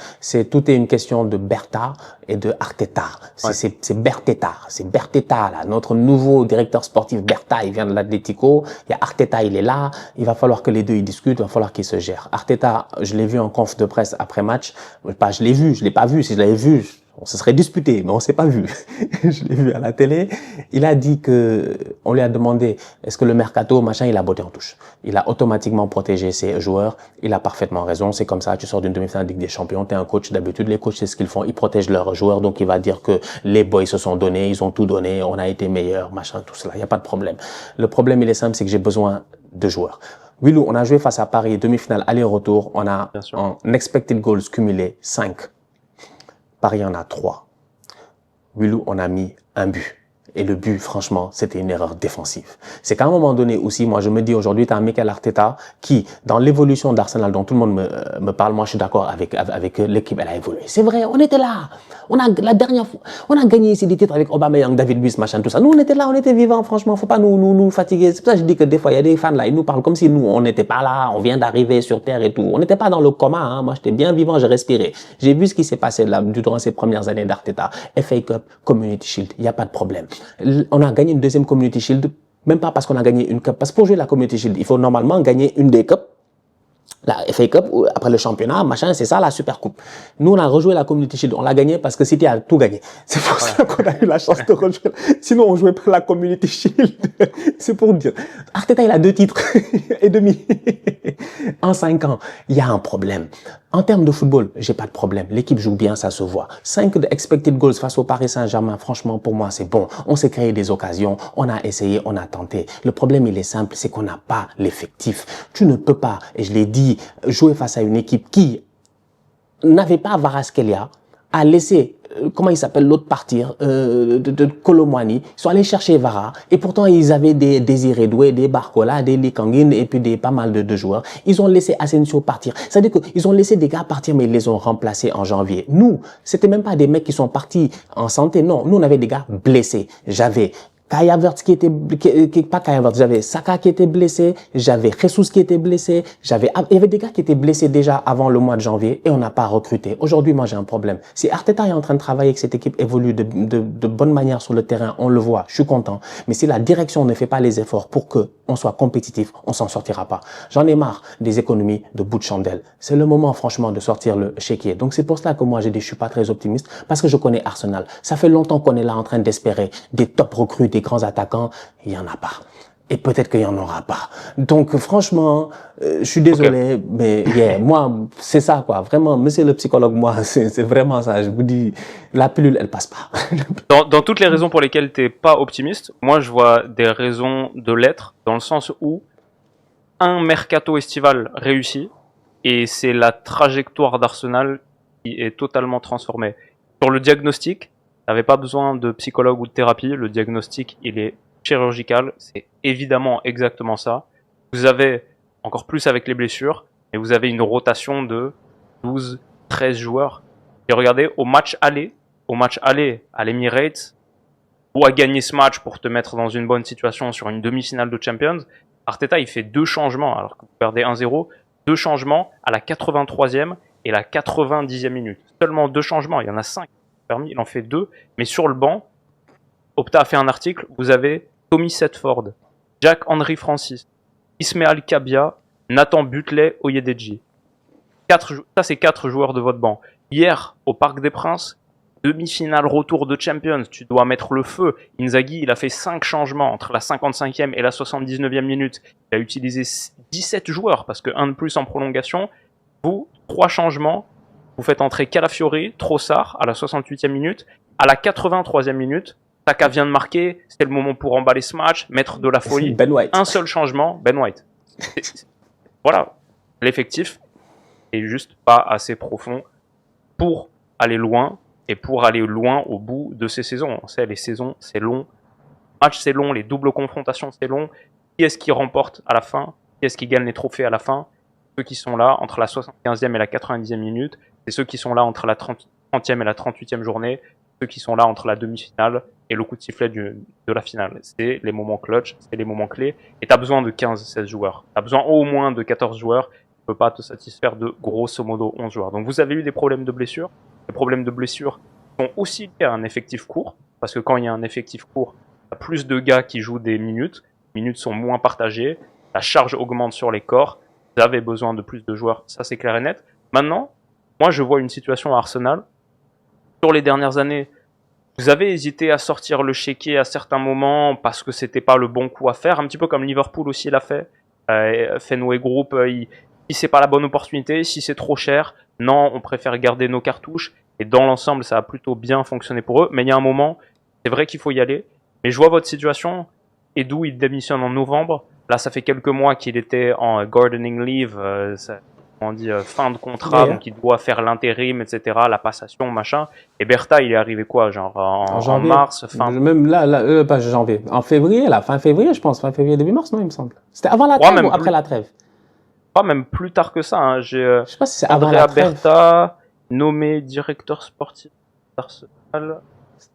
A: Tout est une question de Berta et de Arteta.
B: Ouais.
A: C'est Berteta, là. Notre nouveau directeur sportif, Berta, il vient de l'Atlético. Il y a Arteta, il est là. Il va falloir que les deux, ils discutent. Il va falloir qu'ils se gèrent. Arteta, je l'ai vu en conf de presse après match. Pas, je l'ai vu, je l'ai pas vu. Si je l'avais vu, on se serait disputé, mais on s'est pas vu. Je l'ai vu à la télé. Il a dit que, on lui a demandé, est-ce que le mercato, machin, il a botté en touche. Il a automatiquement protégé ses joueurs. Il a parfaitement raison. C'est comme ça. Tu sors d'une demi-finale de Ligue des Champions. T'es un coach. D'habitude, les coachs, c'est ce qu'ils font. Ils protègent leurs joueurs. Donc, il va dire que les boys se sont donnés. Ils ont tout donné. On a été meilleurs, machin, tout cela. Il n'y a pas de problème. Le problème, il est simple, c'est que j'ai besoin de joueurs. Willou, on a joué face à Paris, demi-finale aller-retour. On a en expected goals cumulé 5. Paris en a 3. Willou, on a mis un but. Et le but, franchement, c'était une erreur défensive. C'est qu'à un moment donné aussi, moi, je me dis aujourd'hui, tu as un Mikel Arteta qui, dans l'évolution d'Arsenal dont tout le monde me parle, moi, je suis d'accord avec l'équipe, elle a évolué. C'est vrai, on était là. La dernière fois, on a gagné ici des titres avec Aubameyang, David Luiz, machin, tout ça. Nous, on était là, on était vivants, franchement. Faut pas nous fatiguer. C'est pour ça que je dis que des fois, il y a des fans là, ils nous parlent comme si nous, on n'était pas là, on vient d'arriver sur Terre et tout. On n'était pas dans le coma, hein. Moi, j'étais bien vivant, j'ai respiré. J'ai vu ce qui s'est passé là, durant ces premières années d'Arteta. FA Cup, Community Shield, il n'y a pas de problème. On a gagné une deuxième Community Shield, même pas parce qu'on a gagné une cup. Parce que pour jouer la Community Shield, il faut normalement gagner une des cups. La FA Cup, après le championnat, machin, c'est ça la Super Coupe. Nous, on a rejoué la Community Shield, on l'a gagné parce que City a tout gagné. C'est pour ça qu'on a eu la chance de rejouer. Sinon, on jouait pas la Community Shield. C'est pour dire. Arteta, il a 2 titres et demi. En 5 ans, il y a un problème. En termes de football, j'ai pas de problème. L'équipe joue bien, ça se voit. 5 de expected goals face au Paris Saint-Germain, franchement, pour moi, c'est bon. On s'est créé des occasions, on a essayé, on a tenté. Le problème, il est simple, c'est qu'on n'a pas l'effectif. Tu ne peux pas, et je l'ai dit, jouer face à une équipe qui n'avait pas Kvaratskhelia, a laissé comment il s'appelle l'autre partir de Colomwani. Ils sont allés chercher Vara et pourtant ils avaient des Désiré Doué, des Barcola, des Likangin et puis pas mal de joueurs. Ils ont laissé Asensio partir. C'est-à-dire qu'ils ont laissé des gars partir mais ils les ont remplacés en janvier. Nous, c'était même pas des mecs qui sont partis en santé. Non, nous on avait des gars blessés. J'avais Kai Havertz pas Kai Havertz, j'avais Saka qui était blessé, j'avais Jesus qui était blessé, il y avait des gars qui étaient blessés déjà avant le mois de janvier et on n'a pas recruté. Aujourd'hui, moi, j'ai un problème. Si Arteta est en train de travailler, que cette équipe évolue de bonne manière sur le terrain, on le voit, je suis content. Mais si la direction ne fait pas les efforts pour que on soit compétitif, on s'en sortira pas. J'en ai marre des économies de bout de chandelle. C'est le moment, franchement, de sortir le chéquier. Donc, c'est pour cela que moi, j'ai dit, je suis pas très optimiste parce que je connais Arsenal. Ça fait longtemps qu'on est là en train d'espérer des top recrues, des grands attaquants, il y en a pas. Et peut-être qu'il y en aura pas. Donc, franchement, je suis désolé, mais moi, c'est ça, quoi. Vraiment, monsieur le psychologue, moi, c'est vraiment ça. Je vous dis, la pilule, elle passe pas.
B: Dans toutes les raisons pour lesquelles t'es pas optimiste, moi, je vois des raisons de l'être, dans le sens où un mercato estival réussi, et c'est la trajectoire d'Arsenal qui est totalement transformée. Sur le diagnostic, t'avais pas besoin de psychologue ou de thérapie, le diagnostic, il est chirurgical, c'est évidemment exactement ça. Vous avez, encore plus avec les blessures, et vous avez une rotation de 12, 13 joueurs. Et regardez, au match aller à l'Emirates, ou à gagner ce match pour te mettre dans une bonne situation sur une demi-finale de Champions, Arteta, il fait 2 changements, alors que vous perdez 1-0, 2 changements à la 83e et la 90e minute. Seulement 2 changements, il y en a 5 permis, il en fait 2, mais sur le banc, Opta a fait un article, vous avez Tommy Setford, Jack-Henry Francis, Ismaël Kabia, Nathan Butley, Oyedeji. Ça, c'est 4 joueurs de votre banc. Hier, au Parc des Princes, demi-finale retour de Champions, tu dois mettre le feu. Inzaghi, il a fait 5 changements entre la 55e et la 79e minute. Il a utilisé 17 joueurs parce que un de plus en prolongation. Vous, 3 changements. Vous faites entrer Calafiori, Trossard à la 68e minute. À la 83e minute, Saka vient de marquer. C'est le moment pour emballer ce match, mettre de la folie.
A: Ben White.
B: Un seul changement, Ben White. Voilà, l'effectif est juste pas assez profond pour aller loin et pour aller loin au bout de ces saisons. On sait, les saisons, c'est long. Les matchs, c'est long. Les doubles confrontations, c'est long. Qui est-ce qui remporte à la fin? Qui est-ce qui gagne les trophées à la fin? Ceux qui sont là entre la 75e et la 90e minute. C'est ceux qui sont là entre la 30e et la 38e journée. Ceux qui sont là entre la demi-finale et le coup de sifflet de la finale. C'est les moments clutch, c'est les moments clés. Et t'as besoin de 15-16 joueurs. T'as besoin au moins de 14 joueurs. Tu peux pas te satisfaire de grosso modo 11 joueurs. Donc vous avez eu des problèmes de blessures. Les problèmes de blessures sont aussi liés à un effectif court. Parce que quand il y a un effectif court, il y a plus de gars qui jouent des minutes. Les minutes sont moins partagées. La charge augmente sur les corps. Vous avez besoin de plus de joueurs. Ça, c'est clair et net. Maintenant, moi, je vois une situation à Arsenal. Sur les dernières années, vous avez hésité à sortir le chéquier à certains moments parce que c'était pas le bon coup à faire. Un petit peu comme Liverpool aussi l'a fait. Fenway Group, si c'est pas la bonne opportunité, si c'est trop cher, non, on préfère garder nos cartouches. Et dans l'ensemble, ça a plutôt bien fonctionné pour eux. Mais il y a un moment, c'est vrai qu'il faut y aller. Mais je vois votre situation. Edu, il démissionne en novembre. Là, ça fait quelques mois qu'il était en gardening leave. On dit fin de contrat,
A: Yeah.
B: donc il doit faire l'intérim, etc., la passation, machin. Et Bertha, il est arrivé quoi, genre en
A: janvier.
B: mars, fin.
A: Même pas janvier. En février, là, fin février, je pense. Fin février, début mars, non, il me semble. C'était avant la
B: Ouais,
A: trêve
B: même
A: ou après
B: plus.
A: la trêve?
B: Pas même plus tard que ça. Hein. J'ai
A: Je sais pas si c'est avant
B: Andrea
A: la trêve.
B: Bertha nommé directeur sportif d'Arsenal.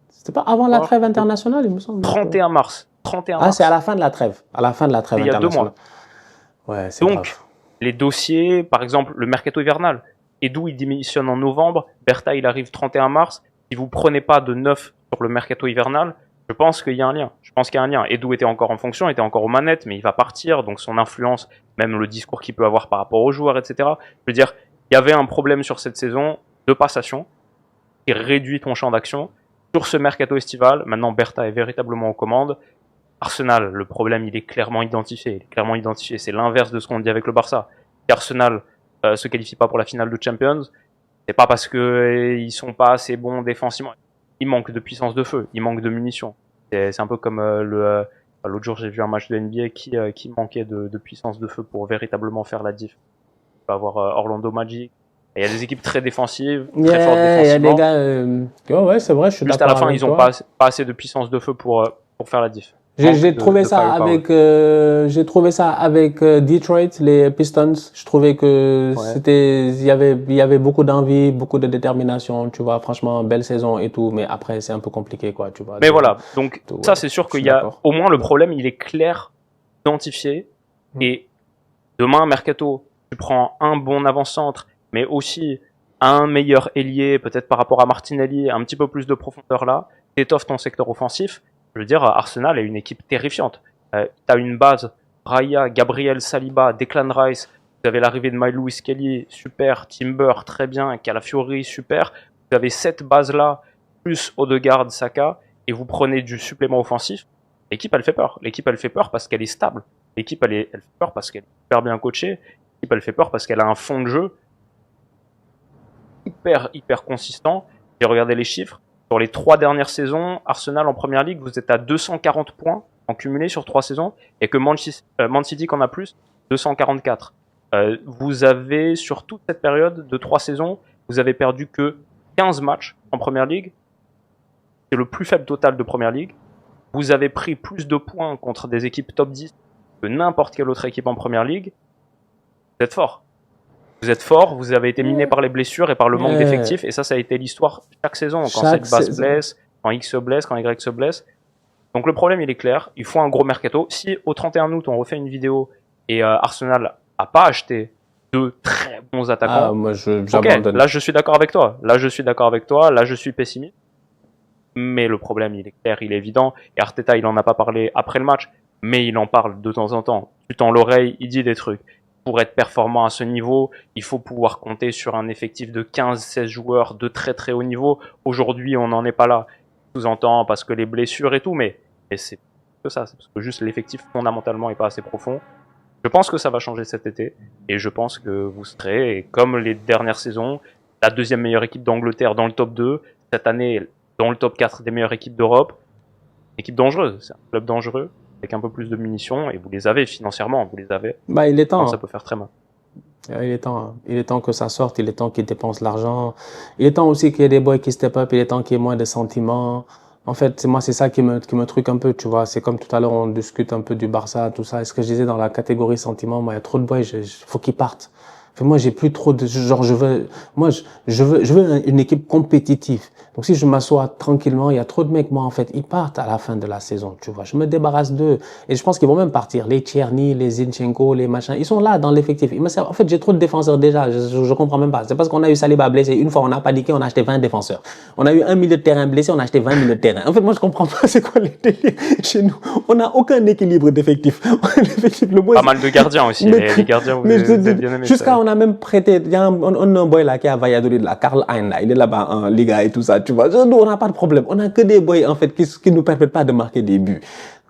A: C'était pas avant la trêve internationale, il me semble.
B: 31 mars. 31
A: Ah,
B: mars.
A: c'est à la fin de la trêve. À la fin de la trêve
B: Il y a 2
A: internationale.
B: mois.
A: Ouais, c'est
B: Donc,
A: grave.
B: les dossiers, par exemple, le mercato hivernal. Edu, il démissionne en novembre. Bertha, il arrive 31 mars. Si vous prenez pas de neuf sur le mercato hivernal, je pense qu'il y a un lien. Je pense qu'il y a un lien. Edu était encore en fonction, était encore aux manettes, mais il va partir. Donc, son influence, même le discours qu'il peut avoir par rapport aux joueurs, etc. Je veux dire, il y avait un problème sur cette saison de passation qui réduit ton champ d'action. Sur ce mercato estival, maintenant, Bertha est véritablement aux commandes. Arsenal, le problème, il est clairement identifié. Il est clairement identifié. C'est l'inverse de ce qu'on dit avec le Barça. Si Arsenal se qualifie pas pour la finale de Champions, c'est pas parce que ils sont pas assez bons défensivement. Il manque de puissance de feu, il manque de munitions. C'est un peu comme l'autre jour, j'ai vu un match de NBA qui manquait de puissance de feu pour véritablement faire la diff. On peut avoir Orlando Magic. Et il y a des équipes très défensives, très fortes
A: Il y a
B: défensivement.
A: des gars. Ouais, c'est vrai, je suis
B: Juste à
A: d'accord
B: la fin,
A: avec
B: ils ont
A: toi.
B: pas assez de puissance de feu pour faire la diff.
A: J'ai trouvé ça avec Detroit, les Pistons. Je trouvais que il y avait beaucoup d'envie, beaucoup de détermination, tu vois. Franchement, belle saison et tout, mais après c'est un peu compliqué, quoi, tu vois.
B: Mais voilà, donc ça
A: ouais,
B: c'est sûr
A: je
B: qu'il
A: suis
B: y a
A: d'accord.
B: au moins le problème, il est clair, identifié. Et demain, mercato, tu prends un bon avant-centre, mais aussi un meilleur ailier, peut-être par rapport à Martinelli, un petit peu plus de profondeur là, t'étoffes ton secteur offensif. Je veux dire, Arsenal est une équipe terrifiante. T'as une base, Raya, Gabriel, Saliba, Declan Rice, vous avez l'arrivée de Milo Kelly, super, Timber, très bien, Calafiori, super. Vous avez cette base-là, plus Odegaard, Saka, et vous prenez du supplément offensif. L'équipe, elle fait peur. L'équipe, elle fait peur parce qu'elle est stable. L'équipe, elle fait peur parce qu'elle est super bien coachée. L'équipe, elle fait peur parce qu'elle a un fond de jeu hyper consistant. J'ai regardé les chiffres. Sur les 3 dernières saisons, Arsenal en première ligue, vous êtes à 240 points en cumulé sur 3 saisons, et que Man City qu'en a plus, 244. Vous avez, sur toute cette période de 3 saisons, vous avez perdu que 15 matchs en première ligue. C'est le plus faible total de première ligue. Vous avez pris plus de points contre des équipes top 10 que n'importe quelle autre équipe en première ligue. Vous êtes fort. Vous êtes fort, vous avez été miné par les blessures et par le manque d'effectifs, et ça a été l'histoire chaque saison, quand cette base se blesse, quand X se blesse, quand Y se blesse. Donc le problème, il est clair, il faut un gros mercato. Si au 31 août, on refait une vidéo et Arsenal a pas acheté 2 très bons attaquants,
A: moi j'abandonne.
B: Là je suis d'accord avec toi, là je suis pessimiste. Mais le problème, il est clair, il est évident, et Arteta, il en a pas parlé après le match, mais il en parle de temps en temps. Tu tends l'oreille, il dit des trucs. pour être performant à ce niveau, il faut pouvoir compter sur un effectif de 15-16 joueurs de très très haut niveau. Aujourd'hui, on n'en est pas là. Sous-entend parce que les blessures et tout, mais c'est que ça. C'est parce que juste l'effectif fondamentalement est pas assez profond. Je pense que ça va changer cet été et je pense que vous serez, comme les dernières saisons, la deuxième meilleure équipe d'Angleterre dans le top 2, cette année dans le top 4 des meilleures équipes d'Europe. Équipe dangereuse, c'est un club dangereux avec un peu plus de munitions et vous les avez financièrement, vous les avez.
A: Bah, il est temps.
B: Ça peut faire très mal.
A: Il est temps que ça sorte, il est temps qu'ils dépensent l'argent. Il est temps aussi qu'il y ait des boys qui step up, il est temps qu'il y ait moins de sentiments. En fait, moi, c'est ça qui me truc un peu, tu vois. C'est comme tout à l'heure, on discute un peu du Barça, tout ça. Est-ce que je disais dans la catégorie sentiments, moi, il y a trop de boys, faut qu'ils partent. Enfin, moi, j'ai plus trop de, genre, je veux une équipe compétitive. Donc, si je m'assois tranquillement, il y a trop de mecs, moi, en fait, ils partent à la fin de la saison, tu vois. Je me débarrasse d'eux. Et je pense qu'ils vont même partir. Les Tcherny, les Zinchenko, les machins, ils sont là dans l'effectif. En fait, j'ai trop de défenseurs déjà. Je comprends même pas. C'est parce qu'on a eu Saliba blessé. Une fois, on a paniqué, on a acheté 20 défenseurs. On a eu un milieu de terrain blessé, on a acheté 20 milieux de terrain. En fait, moi, je comprends pas c'est quoi les délires chez nous. On n'a aucun équilibre d'effectif.
B: Pas mal de gardiens aussi. Les gardiens, vous avez bien aimé.
A: Jusqu'à, on a même prêté, il y a un boy là qui est à Valladolid, là, Karl Hein, là, il est là-bas en Liga et tout ça, tu vois. Nous, on n'a pas de problème. On n'a que des boys, en fait, qui nous permettent pas de marquer des buts.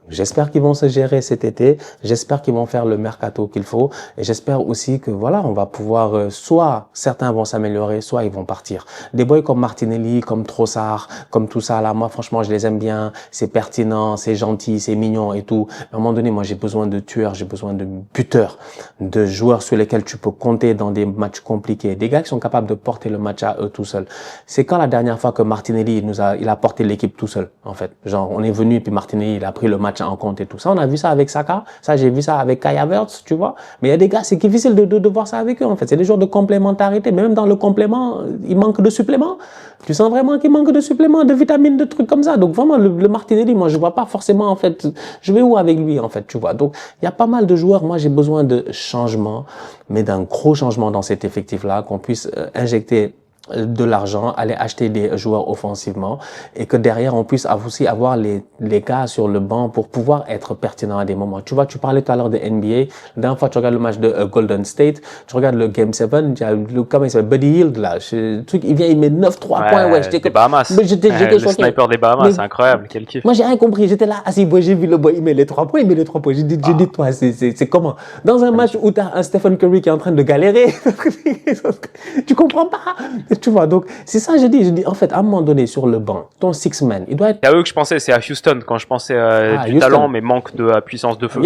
A: J'espère qu'ils vont se gérer cet été. J'espère qu'ils vont faire le mercato qu'il faut. Et j'espère aussi que, voilà, on va pouvoir, soit certains vont s'améliorer, soit ils vont partir. Des boys comme Martinelli, comme Trossard, comme tout ça, là, moi, franchement, je les aime bien. C'est pertinent, c'est gentil, c'est mignon et tout. À un moment donné, moi, j'ai besoin de tueurs, j'ai besoin de buteurs, de joueurs sur lesquels tu peux compter dans des matchs compliqués. Des gars qui sont capables de porter le match à eux tout seuls. C'est quand la dernière fois que Martinelli il a porté l'équipe tout seul, en fait. Genre, on est venu et puis Martinelli, il a pris le match en compte et tout ça. On a vu ça avec Saka. Ça, j'ai vu ça avec Kai Havertz, tu vois. Mais il y a des gars, c'est difficile de voir ça avec eux, en fait. C'est des genres de complémentarité. Mais même dans le complément, il manque de suppléments. Tu sens vraiment qu'il manque de suppléments, de vitamines, de trucs comme ça. Donc, vraiment, le Martinelli, moi, je vois pas forcément, en fait, je vais où avec lui, en fait, tu vois. Donc, il y a pas mal de joueurs. Moi, j'ai besoin de changement, mais d'un gros changement dans cet effectif-là, qu'on puisse injecter de l'argent, aller acheter des joueurs offensivement et que derrière on puisse aussi avoir les gars sur le banc pour pouvoir être pertinent à des moments. Tu vois, tu parlais tout à l'heure de NBA. La dernière fois tu regardes le match de Golden State, tu regardes le Game 7, il y a comment il s'appelle, Buddy Hield là, truc, il vient, il met 9-3 points, ouais,
B: j'étais Bahamas. J'étais
A: choqué.
B: Le sniper des Bahamas, c'est incroyable, quel kiff.
A: Moi j'ai rien compris, j'étais là assis, j'ai vu le boy, il met les 3 points, J'ai dit toi, c'est comment? Dans un match où t'as un Stephen Curry qui est en train de galérer, tu comprends pas? Tu vois, donc c'est ça je dis en fait à un moment donné sur le banc, ton six man, il doit être.
B: C'est à eux que je pensais, c'est à Houston quand je pensais du talent mais manque de puissance de feu.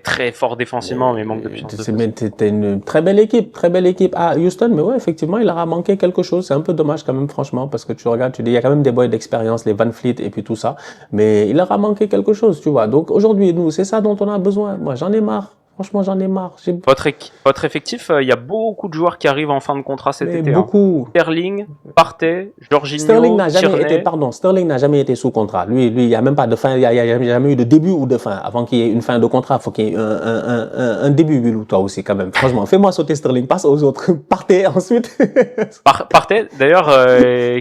B: Très fort défensivement mais manque de puissance de feu.
A: C'était une très belle équipe à Houston, mais ouais effectivement il leur a manqué quelque chose. C'est un peu dommage quand même franchement parce que tu regardes, tu dis il y a quand même des boys d'expérience, les Van Fleet et puis tout ça, mais il leur a manqué quelque chose, tu vois. Donc aujourd'hui nous c'est ça dont on a besoin. Moi j'en ai marre. Franchement, j'en ai marre.
B: Votre effectif, il y a beaucoup de joueurs qui arrivent en fin de contrat cet été.
A: Beaucoup.
B: Sterling, Partey, Jorginho,
A: Sterling n'a jamais été sous contrat. Lui, il y a même pas de fin, il y a jamais eu de début ou de fin. Avant qu'il y ait une fin de contrat, faut qu'il y ait un début, Bilou, toi aussi, quand même. Franchement, fais-moi sauter Sterling, passe aux autres. Partey, ensuite.
B: Partey, d'ailleurs,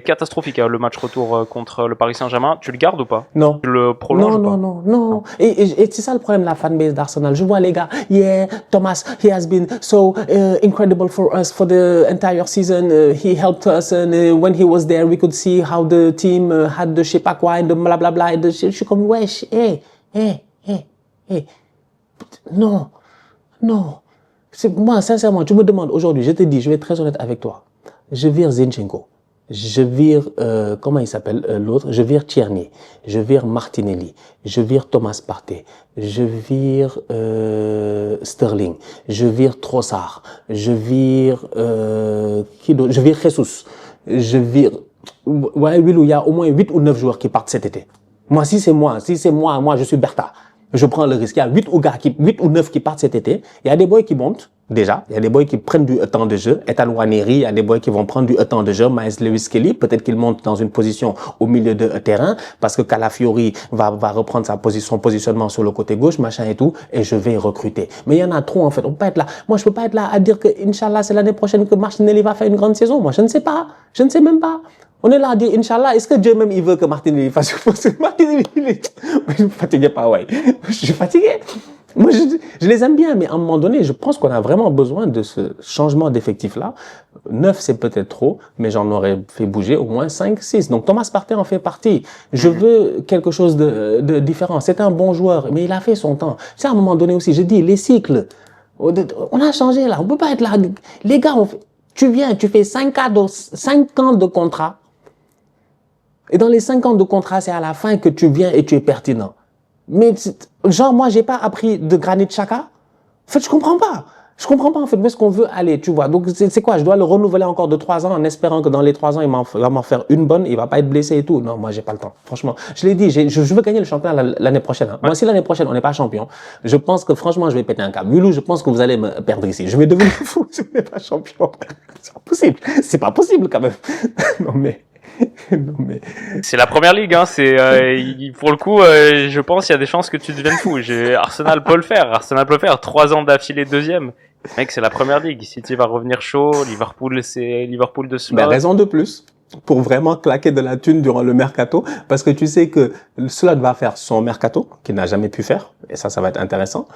B: catastrophique, le match retour contre le Paris Saint-Germain. Tu le gardes ou pas?
A: Non.
B: Tu le prolonges ou pas?
A: Non. Et c'est ça le problème de la fanbase d'Arsenal. Je vois les gars, yeah, Thomas, he has been so incredible for us for the entire season. He helped us, and when he was there, we could see how the team had de je sais pas quoi, et de blablabla. Je suis comme, wesh, non. Moi, sincèrement, tu me demandes aujourd'hui, je te dis, je vais être très honnête avec toi. Je vire Zinchenko. Je vire, comment il s'appelle l'autre? Je vire Tierney. Je vire Martinelli. Je vire Thomas Partey. Je vire Sterling. Je vire Trossard. Je vire qui d'autre? Je vire Jesus. Je vire. Ouais, il y a au moins 8 ou 9 joueurs qui partent cet été. Moi, si c'est moi, je suis Bertha. Je prends le risque. Il y a 8 ou 9 qui partent cet été. Il y a des boys qui montent. Déjà, il y a des boys qui prennent du temps de jeu. Ethan Nwaneri, il y a des boys qui vont prendre du temps de jeu. Miles Lewis Kelly, peut-être qu'il monte dans une position au milieu de terrain parce que Calafiori va reprendre son positionnement sur le côté gauche, machin et tout, et je vais recruter. Mais il y en a trop en fait. On peut pas être là. Moi, je peux pas être là à dire que Inch'Allah, c'est l'année prochaine que Martinelli va faire une grande saison. Moi, je ne sais pas. Je ne sais même pas. On est là à dire, Inch'Allah, est-ce que Dieu même, il veut que Martinelli fasse... Martinelli, je me fatiguais pas, ouais. Je suis fatigué. Moi, je les aime bien, mais à un moment donné, je pense qu'on a vraiment besoin de ce changement d'effectif-là. 9, c'est peut-être trop, mais j'en aurais fait bouger au moins 5, 6. Donc Thomas Partey en fait partie. Je veux quelque chose de différent. C'est un bon joueur, mais il a fait son temps. Tu sais, à un moment donné aussi, je dis, les cycles, on a changé là. On peut pas être là. Les gars, tu viens, tu fais 5 ans de contrat. Et dans les 5 ans de contrat, c'est à la fin que tu viens et tu es pertinent. Mais genre, moi, j'ai pas appris de Granit Xhaka. En fait, je comprends pas. Je comprends pas, en fait, où est-ce qu'on veut aller, tu vois. Donc, c'est quoi? Je dois le renouveler encore de 3 ans en espérant que dans les 3 ans, il va m'en faire une bonne, il va pas être blessé et tout. Non, moi, j'ai pas le temps. Franchement, je l'ai dit, je veux gagner le championnat l'année prochaine. Hein. Ouais. Moi, si l'année prochaine, on n'est pas champion, je pense que, franchement, je vais péter un câble. Mulou, je pense que vous allez me perdre ici. Je vais devenir fou si on n'est pas champion. C'est pas possible. C'est pas possible, quand même. Non, mais...
B: Non, mais... C'est la première ligue, hein. C'est pour le coup, je pense qu'il y a des chances que tu deviennes fou. Arsenal peut le faire. Arsenal peut le faire. 3 ans d'affilée deuxième. Mec, c'est la première ligue. City va revenir chaud. Liverpool, c'est Liverpool de slot.
A: Mais raison de plus pour vraiment claquer de la thune durant le mercato, parce que tu sais que le Slot va faire son mercato qu'il n'a jamais pu faire, et ça va être intéressant.